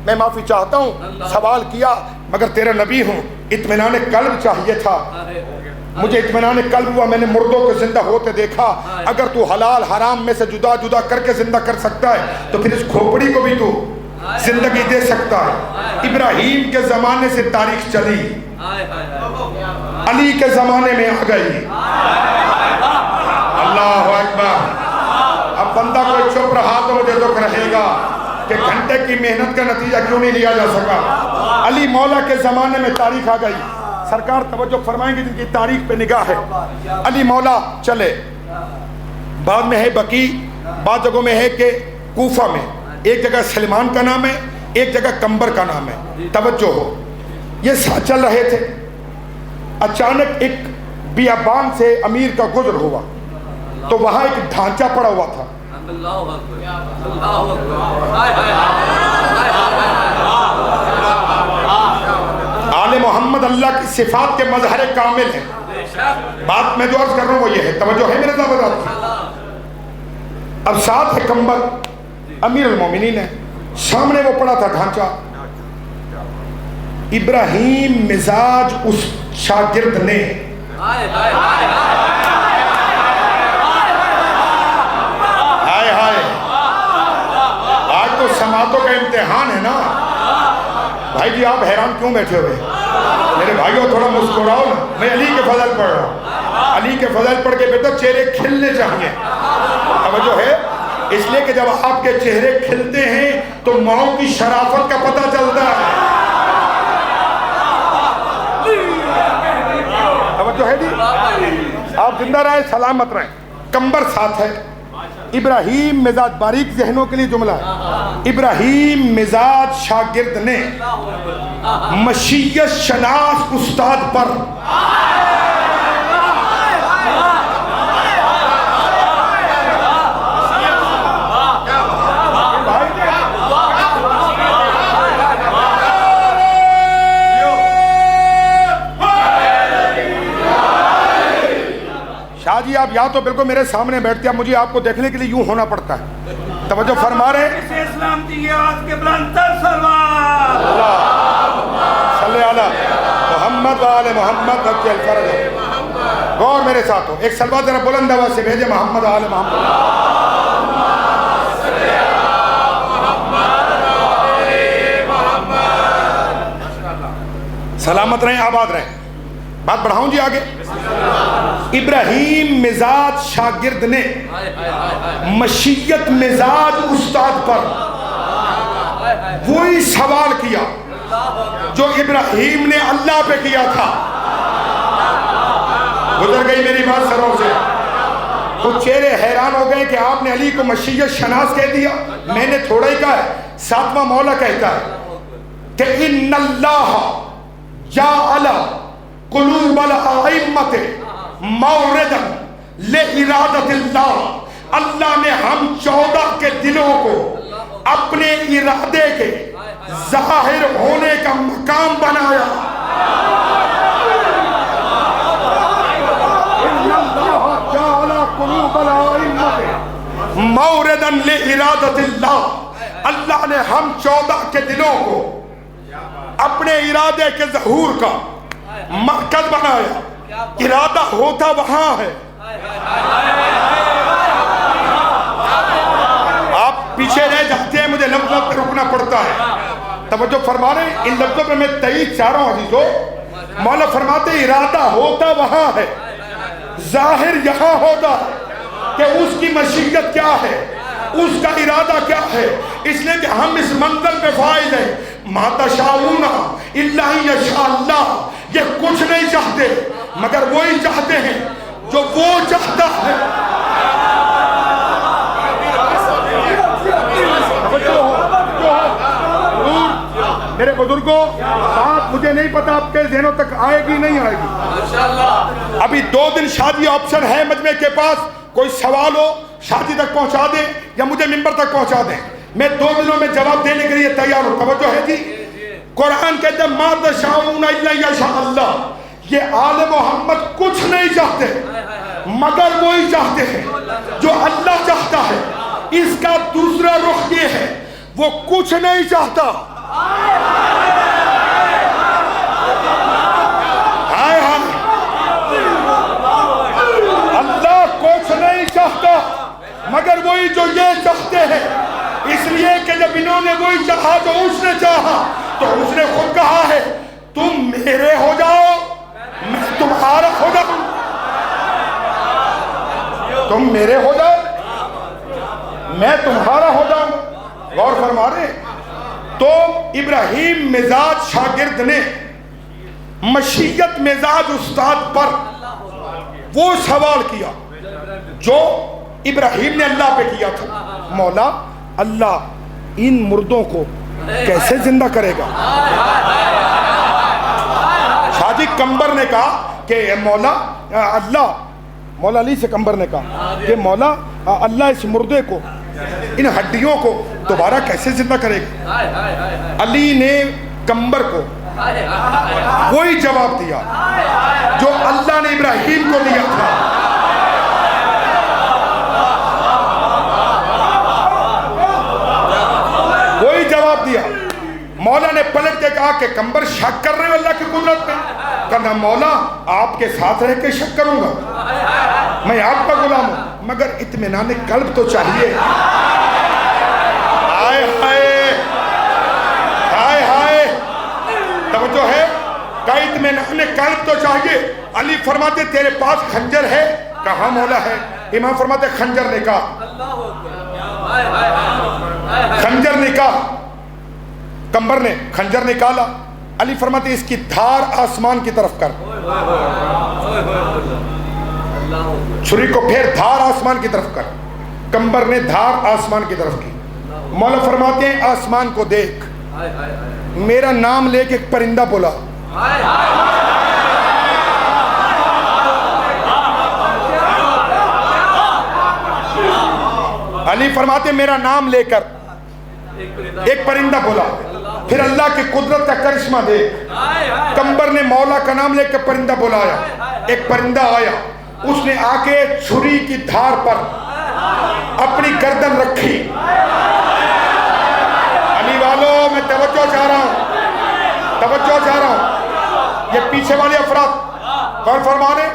میں معافی چاہتا ہوں، سوال کیا مگر تیرا نبی ہوں، اطمینان قلب چاہیے تھا، مجھے اطمینان قلب ہوا، میں نے مردوں کو زندہ ہوتے دیکھا۔ اگر تو حلال حرام میں سے جدا جدا کر کے زندہ کر سکتا ہے تو پھر اس کھوپڑی کو بھی تو زندگی دے سکتا ہے۔ ابراہیم کے زمانے سے تاریخ چلی، علی کے زمانے میں آ گئی۔ اللہ اکبر۔ اب بندہ کوئی چپ رہا تو مجھے دکھ رہے گا کہ گھنٹے کی محنت کا نتیجہ کیوں نہیں لیا جا سکا۔ علی مولا کے زمانے میں تاریخ آ گئی، سرکار توجہ فرمائیں گے جن کی تاریخ پہ نگاہ ہے۔ علی مولا چلے، بعد میں ہے بقی، بعض جگہوں میں ہے کہ کوفہ میں، ایک جگہ سلمان کا نام ہے، ایک جگہ کمبر کا نام ہے۔ توجہ ہو، یہ ساتھ چل رہے تھے، اچانک ایک بیابان سے امیر کا گزر ہوا تو وہاں ایک ڈھانچہ پڑا ہوا تھا۔ آل محمد اللہ کی صفات کے مظہر کامل ہیں۔ بات میں جو عرض کر رہا ہوں وہ یہ ہے، توجہ ہے میرے ساتھ؟ اب ساتھ ہے کمبر، امیر المومنین ہے، سامنے وہ پڑا تھا ڈھانچہ۔ ابراہیم مزاج اس شاگرد نے تو سماعتوں کا امتحان ہے نا بھائی جی، آپ حیران کیوں بیٹھے ہوئے؟ میرے بھائیوں تھوڑا مسکراؤ نا، میں علی کے فضل پڑھ رہا ہوں، علی کے فضل پڑھ کے بیٹا چہرے کھلنے چاہیے۔ توجہ ہے، اس لیے کہ جب آپ کے چہرے کھلتے ہیں تو ماؤں کی شرافت کا پتہ چلتا ہے۔ توجہ ہے جی، آپ زندہ رہیں، سلامت رہیں۔ کمبر ساتھ ہے۔ ابراہیم مزاج، باریک ذہنوں کے لیے جملہ ہے، ابراہیم مزاج شاگرد نے مشیت شناس استاد پر شاہ جی، آپ یا تو بالکل میرے سامنے بیٹھتے ہیں، مجھے آپ کو دیکھنے کے لیے یوں ہونا پڑتا ہے۔ توجہ فرما رہے ہیں، اسلام کی آواز کے بلند تر سلوات، صلی علی محمد و آل محمد وجل فرج۔ غور میرے ساتھ ہو، ایک سلوات ذرا بلند آواز سے بھیجے، محمد و آل محمد۔ سلامت رہیں، آباد رہیں۔ بات بڑھاؤں جی آگے. ابراہیم مزاج شاگرد نے مشیت مزاج استاد پر وہی سوال کیا جو ابراہیم نے اللہ پہ کیا تھا. گزر گئی میری بات سروں سے. کچھ چہرے حیران ہو گئے کہ آپ نے علی کو مشیت شناس کہہ دیا. میں نے تھوڑا ہی کہا ہے. ساتواں مولا کہتا ہے کہ ان اللہ جعل قلوب الائمۃ موردا لارادۃ اللہ. اللہ نے ہم 14 کے دلوں کو اپنے ارادے کے ظاہر ہونے کا مقام بنایا. ان اللہ جعل قلوب الائمۃ موردا لارادۃ اللہ. اللہ نے ہم 14 کے دلوں کو اپنے ارادے کے ظہور کا مرکز بنایا. ارادہ ہوتا وہاں ہے. آپ پیچھے رہ جاتے ہیں, مجھے لفظوں پہ رکنا پڑتا ہے. توجہ فرما رہے ہیں, ان لفظوں پہ میں تائید چاہ رہا ہوں عزیزو. مولا فرماتے ارادہ ہوتا وہاں ہے, ظاہر یہاں ہوتا ہے کہ اس کی مشیت کیا ہے, اس کا ارادہ کیا ہے. اس لیے کہ ہم اس منزل پہ فائز ہیں. ما تشاءون الا ان یشاء اللہ. یہ کچھ نہیں چاہتے مگر وہی چاہتے ہیں جو وہ چاہتا ہے. میرے بزرگوں, بات مجھے نہیں پتا آپ کے ذہنوں تک آئے گی نہیں آئے گی. ابھی 2 دن شادی آپشن ہے مجمع کے پاس. کوئی سوال ہو شادی تک پہنچا دیں یا مجھے ممبر تک پہنچا دیں, میں 2 دنوں میں جواب دینے کے لیے تیار ہوں. توجہ ہے جی. قرآن کہتے ہیں ما تشاءون الا یشاء اللہ. یہ آل محمد کچھ نہیں چاہتے مگر وہی چاہتے ہیں جو اللہ چاہتا ہے. اس کا دوسرا رخ یہ ہے, وہ کچھ نہیں چاہتا. ہائے ہائے, اللہ کچھ نہیں چاہتا مگر وہی جو یہ چاہتے ہیں. اس لیے کہ جب انہوں نے وہی چاہا جو اس نے چاہا تو اس نے خود کہا ہے تم میرے ہو جاؤ میں تمہارا ہو جاؤں. تم میرے ہو جاؤ میں تمہارا ہو جاؤں. غور فرما رہے. تو ابراہیم مزاج شاگرد نے مشیت مزاج استاد پر وہ سوال کیا جو ابراہیم نے اللہ پہ کیا تھا. مولا اللہ ان مردوں کو کیسے زندہ کرے گا؟ شاجی کمبر نے کہا کہ مولا اللہ, مولا علی سے کمبر نے کہا کہ مولا اللہ اس مردے کو, ان ہڈیوں کو دوبارہ کیسے زندہ کرے گا؟ علی نے کمبر کو وہی جواب دیا جو اللہ نے ابراہیم کو دیا تھا. وہی جواب دیا. مولا نے پلٹ کے کہا کہ کمبر شک کر رہے ہو اللہ کی قدرت پہ؟ کہا مولا آپ کے ساتھ رہ کے شک کروں گا, میں آپ کا غلام ہوں مگر اطمینان قلب تو چاہیے. ہائے ہائے ہائے ہائے, توجہ ہے, کہ اطمینان قلب تو چاہیے. علی فرماتے تیرے پاس خنجر ہے؟ کہاں مولا ہے. امام فرماتے خنجر نکاح, خنجر نکاح. کمبر نے خنجر نکالا. علی فرماتے اس کی دھار آسمان کی طرف کر. چھری کو پھر دھار آسمان کی طرف کر. کمبر نے دھار آسمان کی طرف کی. مولا فرماتے ہیں آسمان کو دیکھ, میرا نام لے کے ایک پرندہ بولا. علی فرماتے میرا نام لے کر ایک پرندہ بولا. پھر اللہ کی قدرت کا کرشمہ دیکھ. کمبر نے مولا کا نام لے کر پرندہ بلایا. ایک پرندہ آیا, اس نے آ کے چھری کی دھار پر اپنی گردن رکھی. علی والوں میں توجہ چاہ رہا ہوں, توجہ چاہ رہا ہوں. یہ پیچھے والے افراد غور فرمانے,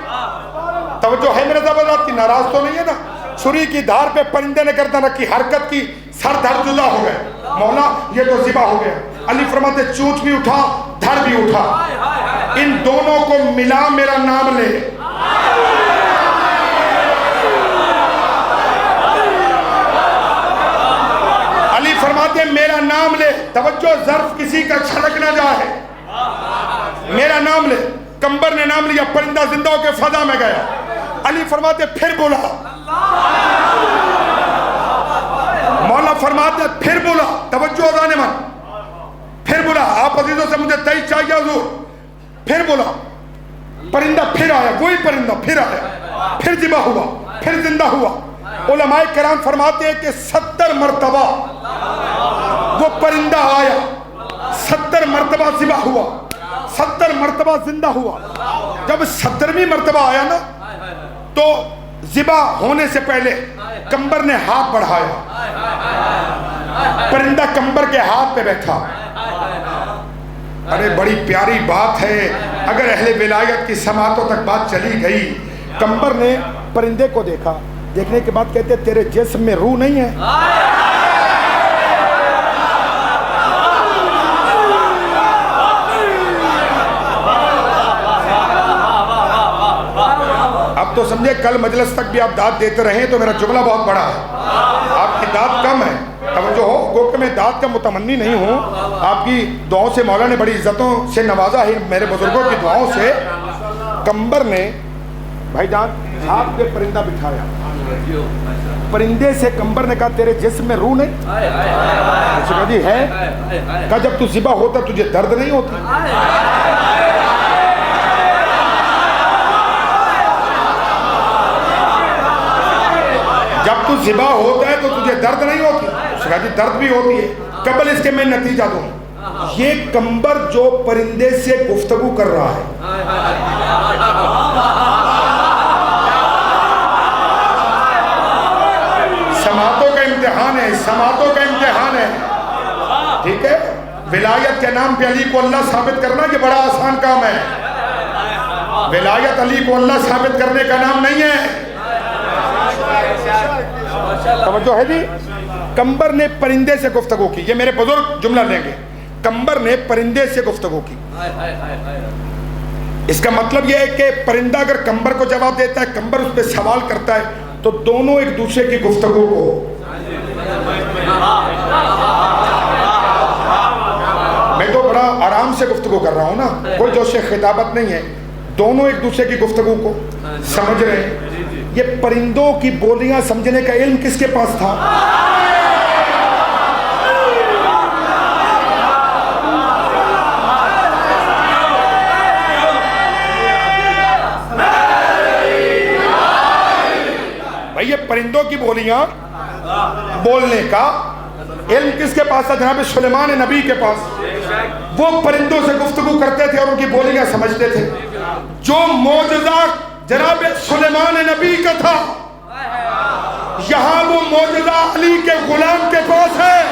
توجہ ہے میرے زبردست کی, ناراض تو نہیں ہے نا. چھری کی دھار پہ پرندے نے گردن رکھی, حرکت کی, سر دھڑ جدا ہو گئے. مولا یہ تو ذبح ہو گیا. علی فرماتے چونچ بھی اٹھا, دھڑ بھی اٹھا. ان دونوں کو ملا میرا نام لے. علی فرماتے ہیں میرا نام لے. توجہ, ظرف کسی کا چھلک نہ جائے. میرا نام لے. کمبر نے نام لیا, پرندہ زندہ ہو کے فضا میں گیا. علی فرماتے پھر بولا. مولا فرماتے پھر بولا. توجہ اذان من. پھر بولا. آپ عزیزوں سے مجھے دہی چاہیے حضور. پھر بولا. پرندہ پھر آیا, وہی پرندہ پھر آیا, پھر ذبح ہوا, پھر زندہ ہوا. علماء کرام فرماتے ہیں کہ 70 مرتبہ وہ پرندہ آیا, 70 مرتبہ ذبح ہوا, 70 مرتبہ زندہ ہوا. جب 70ویں مرتبہ آیا نا تو ذبح ہونے سے پہلے کمبر نے ہاتھ بڑھایا. پرندہ کمبر کے ہاتھ پہ بیٹھا. ارے بڑی پیاری بات ہے اگر اہل ولایت کی سماعتوں تک بات چلی گئی. کمبر نے پرندے کو دیکھا, دیکھنے کے بعد کہتے تیرے جسم میں روح نہیں ہے؟ اب تو سمجھے کل مجلس تک بھی آپ داد دیتے رہیں تو میرا جملہ بہت بڑا ہے, آپ کی داد کم ہے. توجہ ہو, گو کہ میں داد کا متمنی نہیں ہوں, آپ کی دعاؤں سے مولا نے بڑی عزتوں سے نوازا ہے, میرے بزرگوں کی دعاؤں سے. کمبر نے بھائی جان آپ کے پرندہ بٹھایا. پرندے سے کمبر نے کہا تیرے جسم میں روح نہیں؟ کہا جی ہے. کہا جب تو ذبح ہوتا تجھے درد نہیں ہوتا؟ جب تو ذبح ہوتا ہے تو تجھے درد نہیں ہوتی؟ کہا جی درد بھی ہوتی ہے. قبل اس کے میں نتیجہ دوں. یہ کمبر جو پرندے سے گفتگو کر رہا ہے, سماعتوں کا امتحان ہے, سماعتوں کا امتحان ہے. ٹھیک ہے, ولایت کے نام پہ علی کو اللہ ثابت کرنا یہ بڑا آسان کام ہے. ولایت علی کو اللہ ثابت کرنے کا نام نہیں ہے. توجہ ہے جی. کمبر نے پرندے سے گفتگو کی. یہ میرے بزرگ جملہ لیں گے. کمبر نے پرندے سے گفتگو کی. اس کا مطلب یہ ہے کہ پرندہ اگر کمبر کو جواب دیتا ہے, کمبر اس پہ سوال کرتا ہے, تو دونوں ایک دوسرے کی گفتگو کو, میں تو بڑا آرام سے گفتگو کر رہا ہوں نا, کوئی جوش خطابت نہیں ہے, دونوں ایک دوسرے کی گفتگو کو سمجھ رہے ہیں. یہ پرندوں کی بولیاں سمجھنے کا علم کس کے پاس تھا؟ بھائی یہ پرندوں کی بولیاں بولنے کا علم کس کے پاس تھا؟ جناب سلیمان نبی کے پاس. وہ پرندوں سے گفتگو کرتے تھے اور ان کی بولیاں سمجھتے تھے. جو معجزہ جناب سلیمان نبی کا تھا, یہاں وہ معجزہ علی کے غلام کے پاس ہے.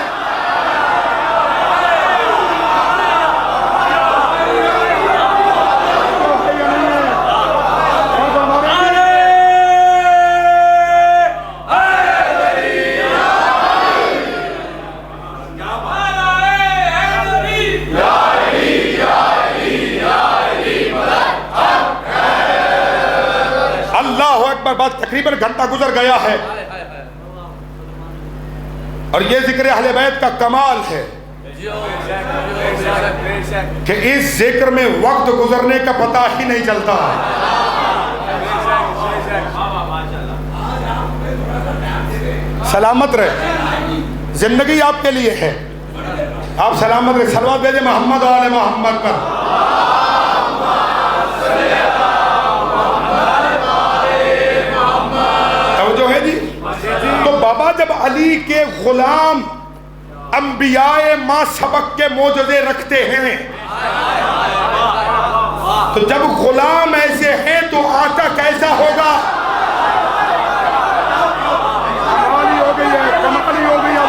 بات تقریباً گھنٹہ گزر گیا ہے, اور یہ ذکر اہل بیت کا کمال ہے کہ اس ذکر میں وقت گزرنے کا پتہ ہی نہیں چلتا. سلامت رہے, زندگی آپ کے لیے ہے, آپ سلامت رہے. صلوات بھیجیں محمد و آل محمد پر. تو بابا جب علی کے غلام انبیاء ما سبق کے معجزے رکھتے ہیں, تو جب غلام ایسے ہیں تو آقا کیسا ہوگا؟ کمالی ہو گئی ہے, کمالی ہو گئی ہے.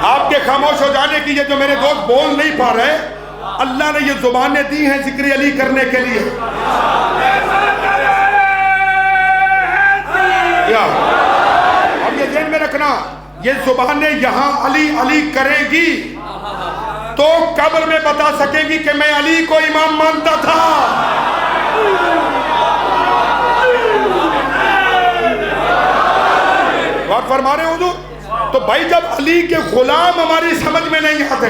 آپ کے خاموش ہو جانے کی, یہ جو میرے دوست بول نہیں پا رہے, اللہ نے یہ زبانیں دی ہیں ذکر علی کرنے کے لیے. اب یہ ذہن میں رکھنا, یہ زبانیں یہاں علی علی کرے گی, تو قبر میں بتا سکے گی کہ میں علی کو امام مانتا تھا. بات فرما رہے حضور. تو بھائی جب علی کے غلام ہماری سمجھ میں نہیں آتے,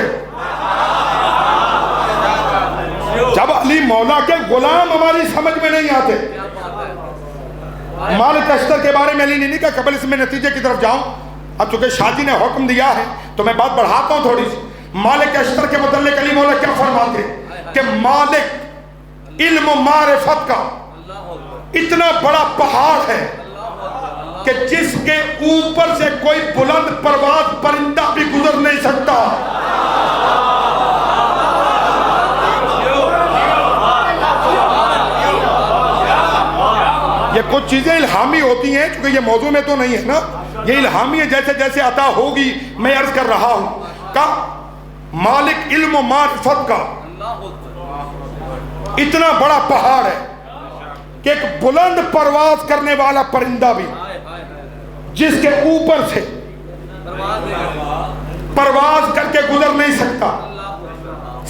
جب علی مولا کے غلام ہماری سمجھ میں نہیں آتے. مالک اشتر کے بارے میں علی نے نہیں کہا. قبل اس میں نتیجے کی طرف جاؤں, اب چونکہ شاہ جی نے حکم دیا ہے تو میں بات بڑھاتا ہوں تھوڑی سی. مالک اشتر کے متعلق علی مولا کیا فرماتے کہ مالک علم و معرفت کا اتنا بڑا پہاڑ ہے کہ جس کے اوپر سے کوئی بلند پرواز پرندہ بھی گزر نہیں سکتا. یہ کچھ چیزیں الہامی ہوتی ہیں, کیونکہ یہ موضوع میں تو نہیں ہے نا, یہ الہامی ہے, جیسے جیسے عطا ہوگی میں عرض کر رہا ہوں. کہ مالک علم و معرفت کا اتنا بڑا پہاڑ ہے کہ ایک بلند پرواز کرنے والا پرندہ بھی جس کے اوپر سے پرواز کر کے گزر نہیں سکتا.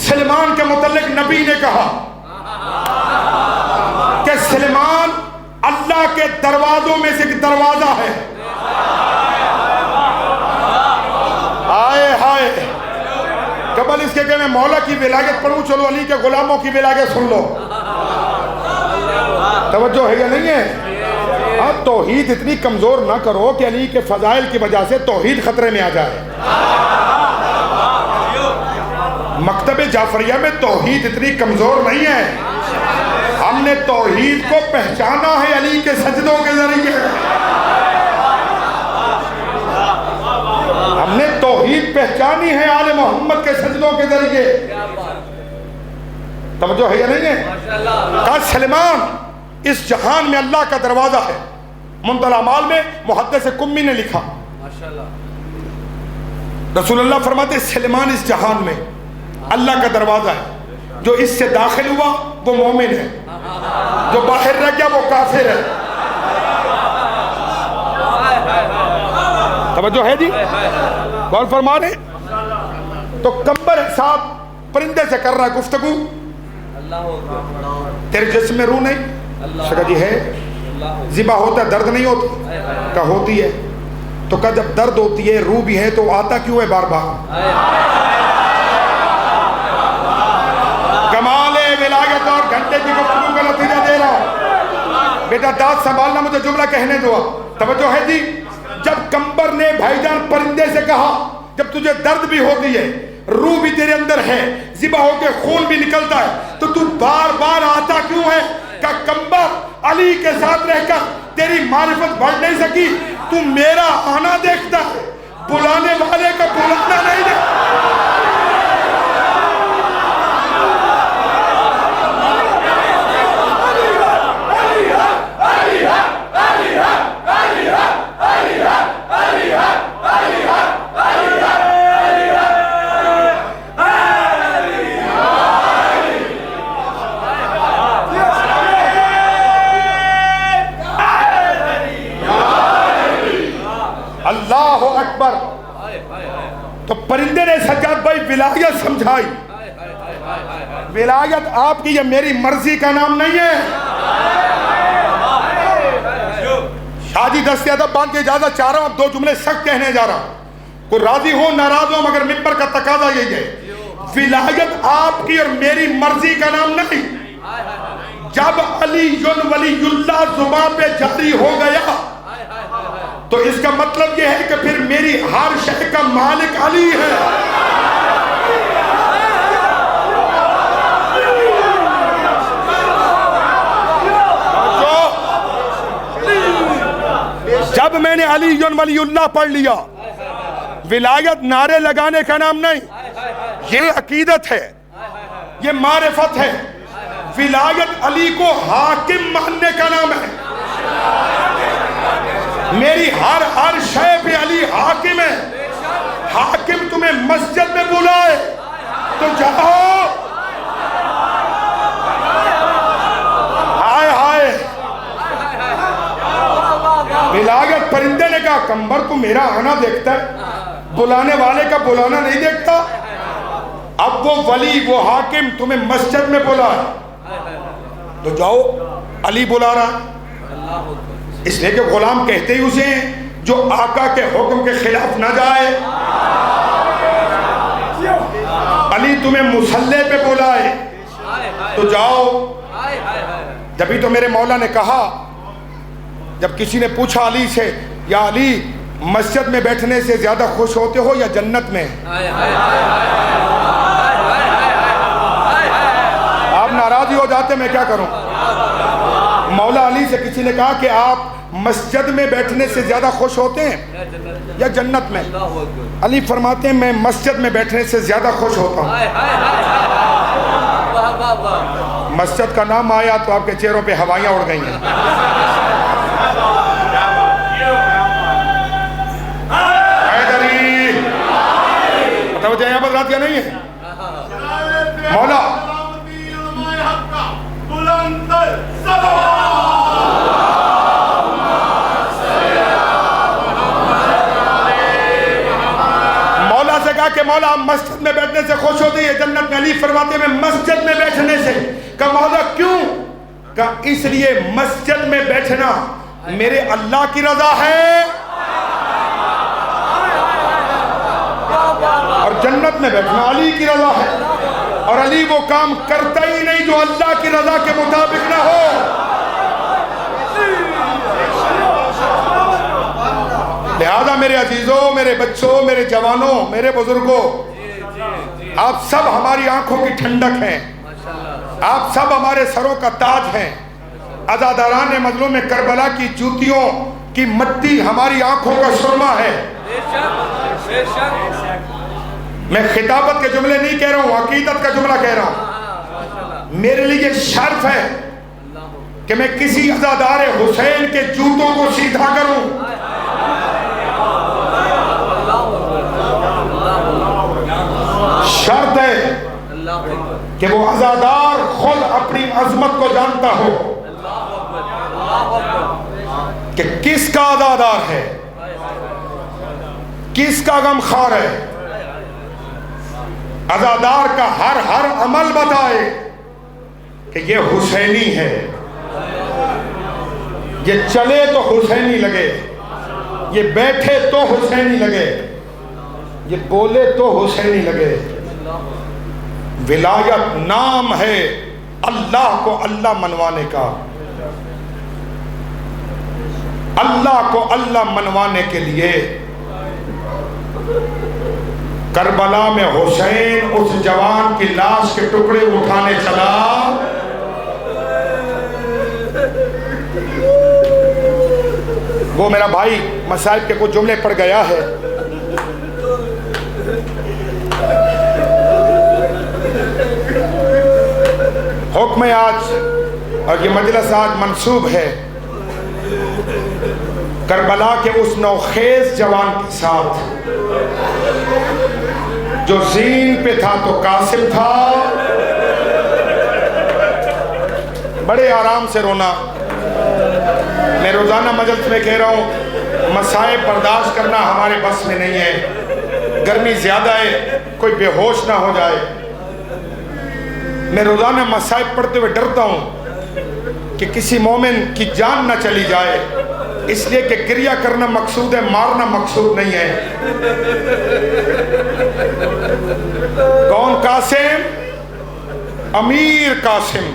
سلیمان کے متعلق نبی نے کہا کہ سلیمان اللہ کے دروازوں میں سے ایک دروازہ ہے. آئے ہائے, قبل اس کے کہ میں مولا کی ولایت پڑھوں, چلو علی کے غلاموں کی ولایت سن لو. توجہ ہے یا نہیں ہے؟ اب توحید اتنی کمزور نہ کرو کہ علی کے فضائل کی وجہ سے توحید خطرے میں آ جائے. مکتب جعفریہ میں توحید اتنی کمزور نہیں ہے. ہم نے توحید کو پہچانا ہے علی کے سجدوں کے ذریعے. ہم نے توحید پہچانی ہے آل محمد کے سجدوں کے ذریعے. توجہ ہے یا نہیں ہے؟ کہا سلیمان اس جہان میں اللہ کا دروازہ ہے. منتهى الاعمال میں محدث قمی نے لکھا, رسول اللہ فرماتے سلیمان اس جہان میں اللہ کا دروازہ ہے. جو اس سے داخل ہوا وہ مومن ہے, جو باہر رہ گیا وہ کافر ہے. توجہ ہے جی, غور فرما رہے. تو کمبر صاحب پرندے سے کر رہا ہے گفتگو, تیرے جسم میں روح نہیں؟ شکا جی ہے. ذبح ہوتا ہے درد نہیں ہوتی؟ کہا ہوتی ہے. تو کہا جب درد ہوتی ہے روح بھی ہے تو آتا کیوں ہے بار بار؟ کمال ولایت اور گھنٹے کی گفتگو کا نتیجہ دے رہا ہوں. بیٹا داد سنبھالنا, مجھے جملہ کہنے دو. توجہ ہے جی. جب کمبر نے بھائی جان پرندے سے کہا جب تجھے درد بھی ہوتی ہے روح بھی تیرے اندر ہے, ذبح ہو کے خون بھی نکلتا ہے, تو بار بار آتا کیوں ہے؟ کہ کمبر علی کے ساتھ رہ کر تیری معرفت بڑھ نہیں سکی, تو میرا آنا دیکھتا ہے, بلانے والے کا بلانا نہیں دیکھتا. اللہ اکبر. تو پرندے نے سجاد بھائی ولایت سمجھائی. ولایت آپ کی, یہ میری مرضی کا نام نہیں ہے. شاہ جی دست ادب باندھ کے اجازت چاہ رہا ہوں, اب 2 جملے سخت کہنے جا رہا ہوں, کوئی راضی ہو ناراض ہو, مگر منبر کا تقاضا یہی ہے. ولایت آپ کی اور میری مرضی کا نام نہیں. جب علی ولی اللہ زبان پہ جاری ہو گیا تو اس کا مطلب یہ ہے کہ پھر میری ہر شے کا مالک علی ہے. جب میں نے علی ولی اللہ پڑھ لیا, ولایت نعرے لگانے کا نام نہیں, یہ عقیدت ہے, یہ معرفت ہے. ولایت علی کو حاکم ماننے کا نام ہے. میری ہر شے پہ علی حاکم ہے. حاکم تمہیں مسجد میں بلائے تو جاؤ. ہائے ہائے. ولایت پرندے نے کہا کمبر تو میرا آنا دیکھتا ہے, بلانے والے کا بلانا نہیں دیکھتا. اب وہ ولی وہ حاکم تمہیں مسجد میں بلا تو جاؤ، علی بلا رہا، اس لیے کہ غلام کہتے ہی اسے جو آقا کے حکم کے خلاف نہ جائے۔ علی تمہیں مصلی پہ بلائے تو جاؤ۔ جبھی تو میرے مولا نے کہا، جب کسی نے پوچھا علی سے، یا علی مسجد میں بیٹھنے سے زیادہ خوش ہوتے ہو یا جنت میں؟ آپ ناراض ہی ہو جاتے، میں کیا کروں۔ مولا علی سے کسی نے کہا کہ آپ مسجد میں بیٹھنے سے زیادہ خوش ہوتے ہیں یا جنت میں؟ علی فرماتے ہیں میں مسجد میں بیٹھنے سے زیادہ خوش ہوتا ہوں۔ مسجد کا نام آیا تو آپ کے چہروں پہ ہوائیاں اڑ گئی ہیں۔ حیدری توجہ یہاں پر رات کیا نہیں ہے؟ مولا مولا سے کہا کہ مولا ہم مسجد میں بیٹھنے سے خوش ہوتے ہیں جنت میں؟ علی فرماتے ہیں میں مسجد میں بیٹھنے سے۔ کہا مولا کیوں؟ کہا اس لیے مسجد میں بیٹھنا میرے اللہ کی رضا ہے، اور جنت میں بیٹھنا علی کی رضا ہے، اور علی وہ کام کرتا ہی نہیں جو اللہ کی رضا کے مطابق نہ ہو۔ لہذا میرے عزیزوں، میرے بچوں، میرے جوانوں، میرے بزرگوں، آپ سب ہماری آنکھوں کی ٹھنڈک ہیں، آپ سب ہمارے سروں کا تاج ہیں۔ عزاداران مظلوم کربلا کی جوتیوں کی مٹی ہماری آنکھوں کا سرما ہے۔ میں خطابت کے جملے نہیں کہہ رہا ہوں، عقیدت کا جملہ کہہ رہا ہوں۔ میرے لیے شرف ہے کہ میں کسی عزادار حسین کے جوتوں کو سیدھا کروں۔ شرط ہے کہ وہ عزادار خود اپنی عظمت کو جانتا ہو کہ کس کا عزادار ہے، کس کا غم خار ہے۔ عزادار کا ہر عمل بتائے کہ یہ حسینی ہے، یہ چلے تو حسینی لگے، یہ بیٹھے تو حسینی لگے، یہ بولے تو حسینی لگے۔ ولایت نام ہے اللہ کو اللہ منوانے کا، اللہ کو اللہ منوانے کے لیے۔ کربلا میں حسین اس جوان کی لاش کے ٹکڑے اٹھانے چلا، وہ میرا بھائی مصائب کے کچھ جملے پڑھ گیا ہے۔ حکم آج اور یہ مجلس آج منسوب ہے کربلا کے اس نوخیز جوان کے ساتھ جو زین پہ تھا تو قاسم تھا۔ بڑے آرام سے رونا، میں روزانہ مجلس میں کہہ رہا ہوں مسائب برداشت کرنا ہمارے بس میں نہیں ہے، گرمی زیادہ ہے، کوئی بے ہوش نہ ہو جائے۔ میں روزانہ مسائب پڑھتے ہوئے ڈرتا ہوں کہ کسی مومن کی جان نہ چلی جائے، اس لیے کہ گریہ کرنا مقصود ہے، مارنا مقصود نہیں ہے۔ کون قاسم؟ امیر قاسم۔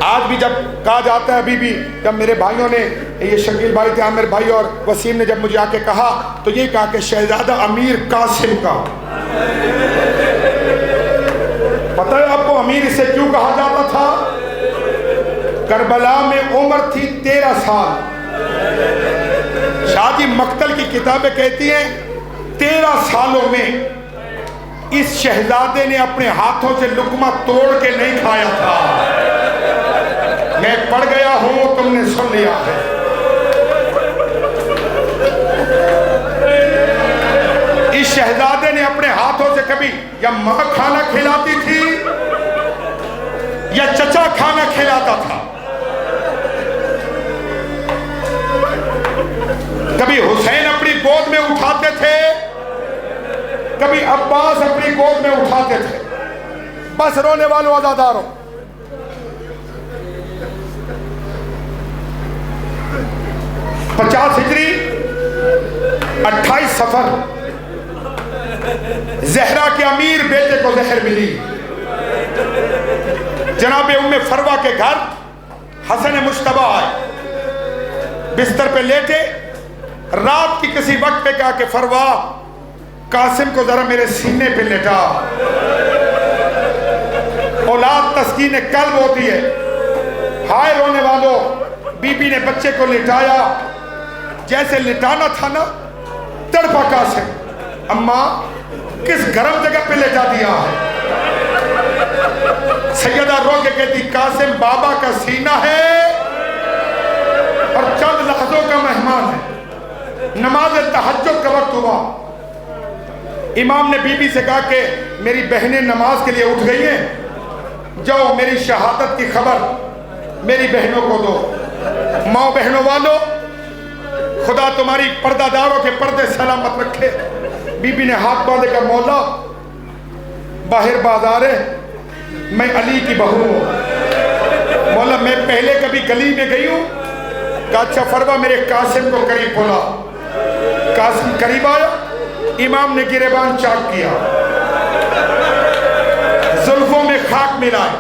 آج بھی جب کہا جاتا ہے، ابھی بھی جب میرے بھائیوں نے، یہ شکیل بھائی تھے، عامر بھائی اور وسیم نے جب مجھے آ کے کہا تو یہ کہا کہ شہزادہ امیر قاسم کا۔ پتہ ہے آپ کو امیر اسے کیوں کہا جاتا تھا؟ کربلا میں عمر تھی 13 سال۔ شادی مقتل کی کتابیں کہتی ہیں 13 سالوں میں اس شہزادے نے اپنے ہاتھوں سے لقمہ توڑ کے نہیں کھایا تھا۔ میں پڑھ گیا ہوں، تم نے سن لیا ہے۔ اس شہزادے نے اپنے ہاتھوں سے کبھی یا ماں کھانا کھلاتی تھی یا چچا کھانا کھلاتا تھا۔ کبھی حسین اپنی گود میں اٹھاتے تھے، کبھی کبھی عباس اپنی گود میں اٹھاتے تھے. بس رونے والوں عزاداروں، 50 ہجری 28 صفر زہرا کے امیر بیٹے کو زہر ملی. جناب ام فروہ کے گھر حسن مجتبیٰ آئے، بستر پہ لیٹے، رات کی کسی وقت پہ کہا کہ فروہ قاسم کو ذرا میرے سینے پہ لٹا. اولاد تسکین قلب ہوتی ہے. ہائے رونے والوں، بی بی نے بچے کو لٹایا، جیسے لٹانا تھا نا تڑپا قاسم. اماں کس گرم جگہ پہ لٹا دیا ہے؟ سیدہ رو کے کہتی قاسم بابا کا سینہ ہے اور چند لحظوں کا مہمان ہے. نماز تہجد کا وقت ہوا، امام نے بی بی سے کہا کہ میری بہنیں نماز کے لیے اٹھ گئی ہیں، جاؤ میری شہادت کی خبر میری بہنوں کو دو. ماں بہنوں والو، خدا تمہاری پردہ داروں کے پردے سلامت رکھے. بی بی نے ہاتھ باندھے کا مولا باہر بازار ہے، میں علی کی بہو ہوں. مولا میں پہلے کبھی گلی میں گئی ہوں؟ کہا اچھا فروہ میرے قاسم کو قریب بولا. قاسم قریب آیا، امام نے گریبان چاک کیا، زلفوں میں خاک ملائے،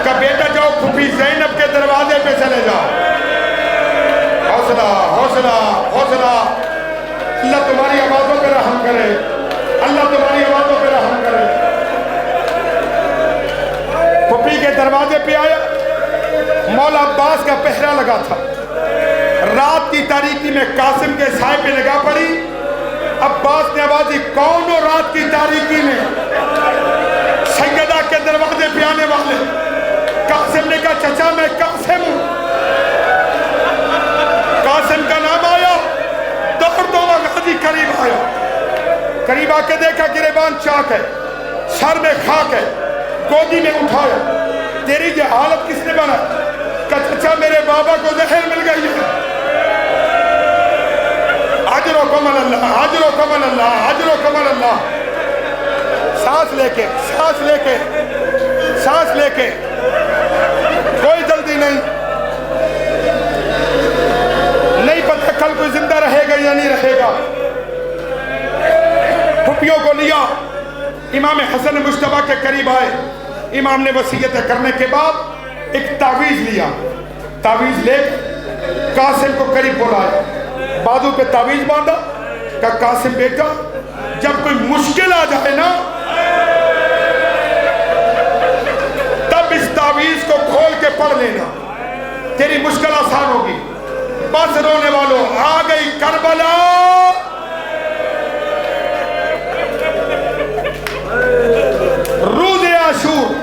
کہا بیٹا جاؤ پھوپھی زینب کے دروازے پہ چلے جاؤ. حوصلہ حوصلہ حوصلہ. اللہ تمہاری آوازوں پہ رحم کرے، اللہ تمہاری آوازوں پہ رحم کرے. پھوپھی کے دروازے پہ آیا، مولا عباس کا پہرا لگا تھا. رات کی تاریکی میں قاسم کے سائے پہ نگاہ پڑی. عباس نے آواز دی کون ہو رات کی تاریکی میں؟ سیدہ کے دروازے پہ آنے والے. قاسم نے کہا چچا میں قاسم ہوں. قاسم کا نام آیا، دوڑا غازی قریب آیا. قریب آ کے دیکھا گریبان چاک ہے، سر میں خاک ہے، گودی میں اٹھایا. تیری یہ حالت کس نے بنا؟ کہا چچا میرے بابا کو زہر مل گئی ہے. اجر و کمل اللہ، اجر و کمل اللہ، اجر و کمل اللہ. سانس لے کے سانس لے کے سانس لے کے، کوئی جلدی نہیں. نہیں پتہ کل کوئی زندہ رہے گا یا نہیں رہے گا. پھپھیوں کو لیا، امام حسن مجتبیٰ کے قریب آئے. امام نے وصیت کرنے کے بعد ایک تعویذ لیا. تعویذ لے قاسم کو قریب بلایا، بازو پہ تعویذ باندھا. کہا قاسم بیٹا جب کوئی مشکل آ جائے نا تب اس تعویذ کو کھول کے پڑھ لینا، تیری مشکل آسان ہوگی. بس رونے والوں، آ گئی کربلا. روز عاشور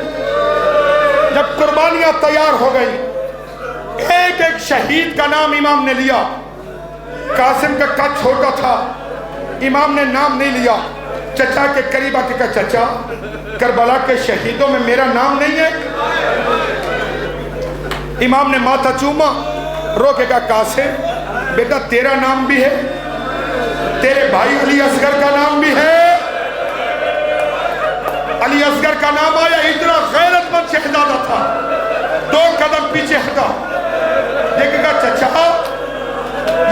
جب قربانیاں تیار ہو گئی، ایک ایک شہید کا نام امام نے لیا. قاسم کا قد چھوٹا تھا، امام نے نام نہیں لیا. چچا کے قریب آ کے کہا چچا کربلا کے شہیدوں میں میرا نام نہیں ہے؟ امام نے ماتھا چوما، رو کے کہا قاسم بیٹا تیرا نام بھی ہے، تیرے بھائی علی اصغر کا نام بھی ہے. علی اصغر کا نام آیا، اتنا غیرت مند شہزادہ تھا. 2 قدم پیچھے ہٹا، دیکھے گا چچا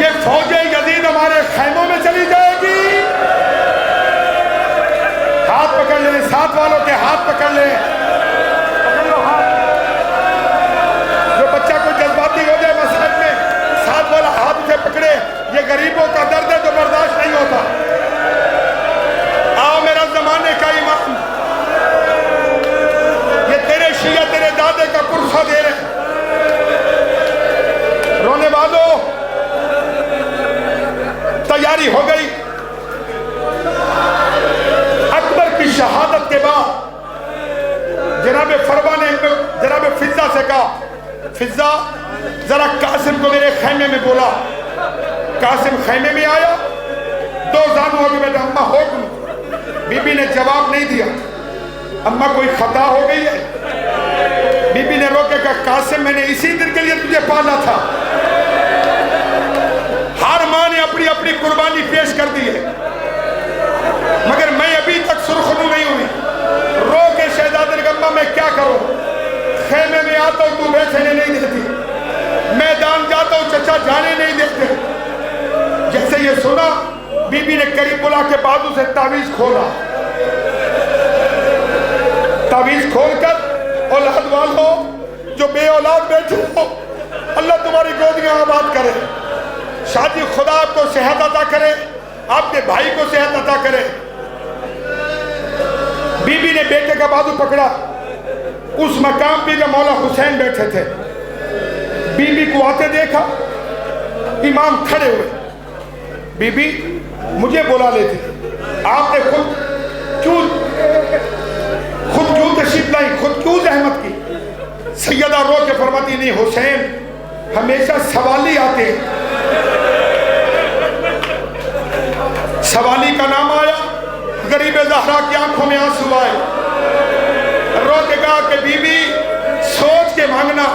یہ فوج یزید ہمارے خیموں میں چلی جائے گی. ہاتھ پکڑ لیں، ساتھ والوں کے ہاتھ پکڑ لیں، پکڑ لو ہاتھ. جو بچہ کوئی جذباتی ہو جائے مسجد میں، ساتھ والا ہاتھ سے پکڑے. یہ غریبوں کا درد ہے جو برداشت نہیں ہوتا. آؤ میرا زمانے کا امام، یہ تیرے شیعہ تیرے دادے کا پرسہ دے رہے. رونے والوں تیاری ہو گئی. اکبر کی شہادت کے بعد جناب فروہ نے جناب فضہ سے کہا فضہ ذرا قاسم کو میرے خیمے میں بولا. قاسم خیمے میں آیا، 2 زانوں ہو کے بیٹا اماں حکم. بی بی نے جواب نہیں دیا. اماں کوئی خطا ہو گئی ہے؟ بی بی نے رو کے کہا قاسم میں نے اسی دن کے لیے تجھے پالا تھا. ہر ماں نے اپنی اپنی قربانی پیش کر دی ہے. بی بی نے قریب بلا کے بازو سے تعویذ کھولا، تعویذ کھول کر اولاد والوں جو بے اولاد بیٹھے ہو، اللہ تمہاری گودیاں آباد کرے، شادی خدا آپ کو صحت عطا کرے، آپ کے بھائی کو صحت عطا کرے۔ بی بی نے بیٹے کا بازو پکڑا، اس مقام پہ جو مولا حسین بیٹھے تھے، بی بی کو آتے دیکھا، امام کھڑے ہوئے، بی بی مجھے بلا لیتے، آپ نے خود کیوں تشریف لائی، خود کیوں زحمت کی؟ سیدہ رو کے فرماتی نہیں حسین ہمیشہ سوالی آتے ہیں، سوالی کا نام آیا، غریب زہرا کی آنکھوں میں آنسو آئے، رو کے کہا کہ بی بی سوچ کے مانگنا،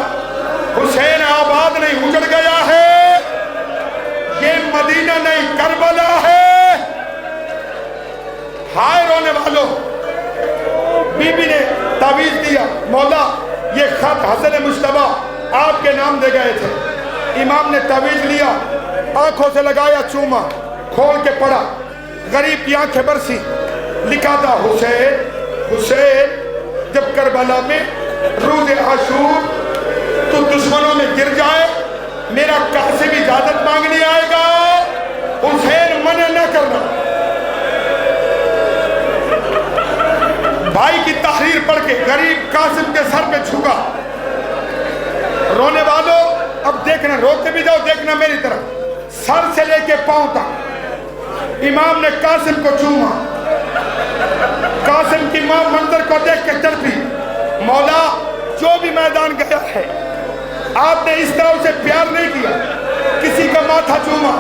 حسین آباد نہیں اجڑ گیا ہے، یہ مدینہ نہیں کربلا ہے۔ ہائے رونے والوں، بی بی نے تعویذ دیا، مولا یہ خط حسن مجتبیٰ آپ کے نام دے گئے تھے۔ امام نے تعویذ لیا، آنکھوں سے لگایا، چوما، کھول کے پڑھا، غریب کی آنکھیں برسی، لکھا تھا حسین حسین جب کربلا میں روز عاشور تو دشمنوں میں گر جائے، میرا قاسم اجازت مانگنے آئے گا، حسین منع نہ کرنا۔ بھائی کی تحریر پڑھ کے غریب قاسم کے سر پہ جھکا، رونے والوں اب دیکھنا، روتے بھی جاؤ، دیکھنا میری طرف، سر سے لے کے پاؤں تک امام نے قاسم کو چوما، قاسم کی ماں منظر کو دیکھ کے تڑپی، مولا جو بھی میدان گیا ہے آپ نے اس طرح اسے پیار نہیں کیا، کسی کا ماتھا چوما،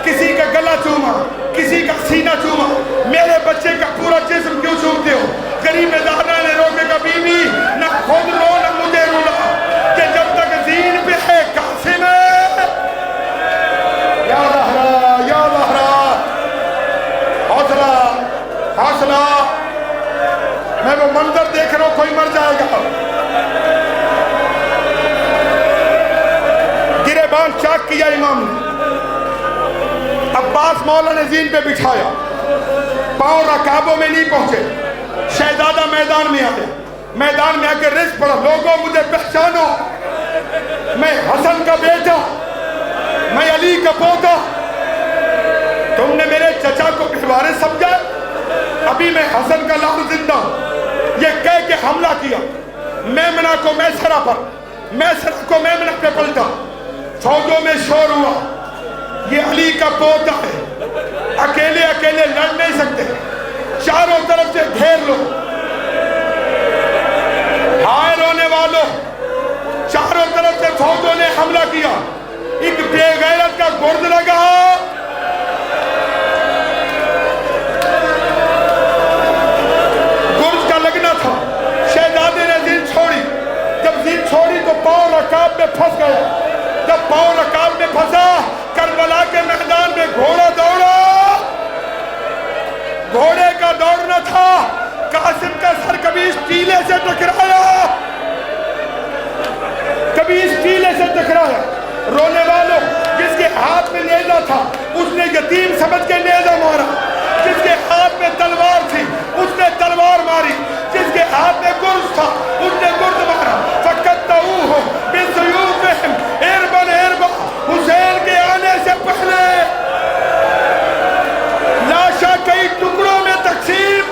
کسی کا گلا چوما، کسی کا سینہ چوما، میرے بچے کا پورا جسم کیوں چومتے ہو؟ غریب زہرا نے رو کے کہا بی بی نہ خود رو نہ مجھے رولا، کہ جب تک دین پہ ہے قاسم ہے۔ یا زہرا یا زہرا، حوصلہ حوصلہ، میں وہ منظر دیکھ رہا ہوں، کوئی مر جائے گا۔ گریبان چاک کیا امام نے، عباس مولا نے زین پہ بٹھایا، پاؤں رکابوں میں نہیں پہنچے، شہزادہ میدان میں آئے، میدان میں آ کے رزق پڑا، لوگوں مجھے پہچانو، میں حسن کا بیٹا، میں علی کا پوتا، تم نے میرے چچا کو بھیوارے سمجھا، ابھی میں حسن کا لال زندہ ہوں، یہ کہہ کے حملہ کیا، میمنہ کو میسرہ پر، میسرہ کو میمنہ پہ پلٹا، فوجوں میں شور ہوا، یہ علی کا پوتا ہے، اکیلے اکیلے لڑ نہیں سکتے، چاروں طرف سے گھیر لو۔ ہائے رونے والوں، چاروں طرف سے فوجوں نے حملہ کیا، ایک بے غیرت کا گرد لگا، گرد کا لگنا تھا، شہزادے نے زین چھوڑی، جب زین چھوڑی تو پاؤں رکاب میں پھنس گیا، جب پاؤں رکاب میں پھنسا، کربلا کے میدان میں گھوڑا دوڑا، گھوڑے کا دوڑنا تھا، قاسم کا سر کبھی اس ٹیلے سے ٹکرایا، کبھی اس ٹیلے سے ٹکرایا۔ رونے والوں، جس کے ہاتھ میں نیزہ تھا اس نے یتیم سمجھ کے نیزہ مارا، جس کے ہاتھ میں تلوار تھی اس نے تلوار ماری، جس کے ہاتھ میں گرز تھا اس نے گرز مارا۔ فَقَطَّعُوهُ بِسُيُوفِهِمْ عِرْبًا عِرْبًا، حسین کے آنے سے پہلے لاشا کئی ٹکڑوں میں تقسیم۔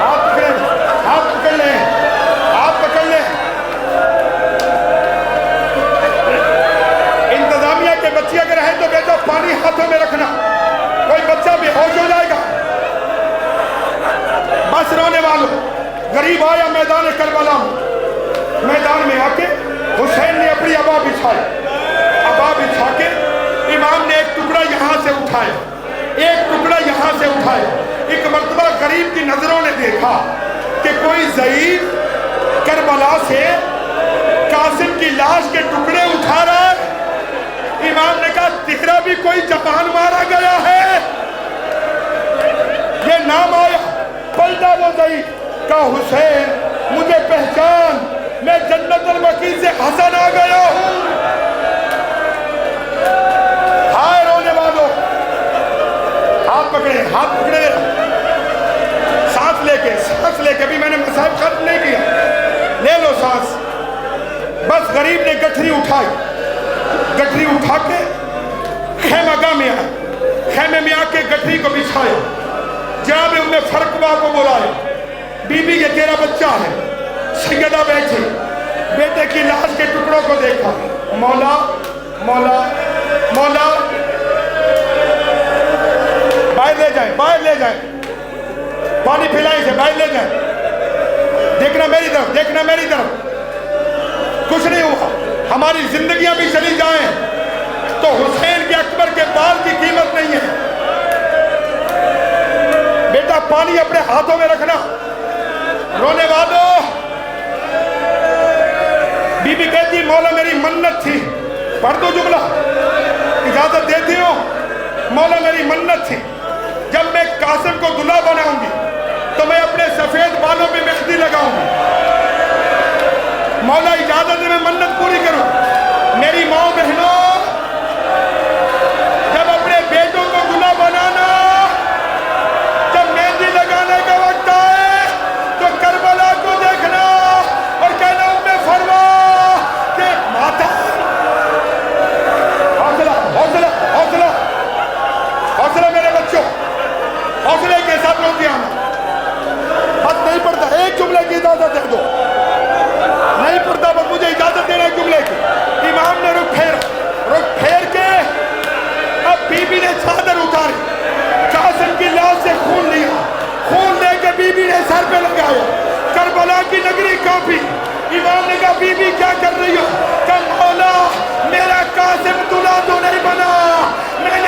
آپ پکڑ لیں، آپ پکڑ لیں۔ انتظامیہ کے بچے اگر ہیں تو بیٹا پانی ہاتھوں میں رکھنا، کوئی بچہ بے ہوش ہو جائے گا۔ بس رونے والوں، غریب آیا میدان کربلا، میدان میں آ کے حسین نے اپنی عبا بچھائی، عبا بچھا کے امام نے ایک ٹکڑا یہاں سے اٹھایا، ایک ٹکڑا یہاں سے اٹھایا۔ ایک مرتبہ غریب کی نظروں نے دیکھا کہ کوئی ضعیف کربلا سے قاسم کی لاش کے ٹکڑے اٹھا رہا ہے۔ امام نے کہا تیرا بھی کوئی جوان مارا گیا ہے؟ یہ نام آیا، پلٹا وہ ضعیف، کہا حسین مجھے پہچان، میں جنت البقیع سے حسن آ گیا ہوں۔ ہائے رونے والوں، ہاتھ پکڑے سانس لے کے بھی میں نے مسائل ختم نہیں کیا. لے لو سانس. بس غریب نے گٹھری اٹھا کے خیمہ گاہ میں آیا. خیمے میں آ کے گٹھری کو بچھایا. جناب ام فرقہ کو بلایا. بی بی یہ تیرا بچہ ہے. سیدہ بیٹھی, بیٹے کی لاش کے ٹکڑوں کو دیکھا. مولا مولا مولا, باہر لے جائیں, پانی پھیلائیں سے باہر لے جائیں. دیکھنا میری طرف. کچھ نہیں ہوا. ہماری زندگیاں بھی چلی جائیں تو حسین کے اکبر کے بال کی قیمت نہیں ہے. بیٹا پانی اپنے ہاتھوں میں رکھنا. رونے والوں, بی بی کہتی مولا میری منت تھی. پڑھ دو جملہ, اجازت دیتی ہو. مولا میری منت تھی, جب میں قاسم کو دلہا بناؤں گی تو میں اپنے سفید بالوں پہ مہندی لگاؤں گی. مولا اجازت ہے میں منت پوری کروں. میری ماں بہنوں, جب اپنے بیٹوں کو دلہا بنانا, جب مہندی لگانے کا وقت آئے تو کربلا کو دیکھنا اور کہنا ام فروا کہ ماتا. حوصلہ میرے بچوں, حوصلے کے ساتھ روتی آنا. بس نہیں پڑھتا, ایک جملے کی اجازت دے دو. نہیں پڑھتا بس مجھے اجازت دینا ایک جملے کی. امام نے رخ پھیر کے اب بی بی نے چادر اتاری. قاسم کی لاش سے خون لیا. خون لے کے بی بی نے سر پہ لگایا. کربلا کی نگری کانپی. امام نے کہا بی بی کیا کر رہی ہو؟ کہ مولا میرا قاسم دلہا تو نہیں بنا, میں نے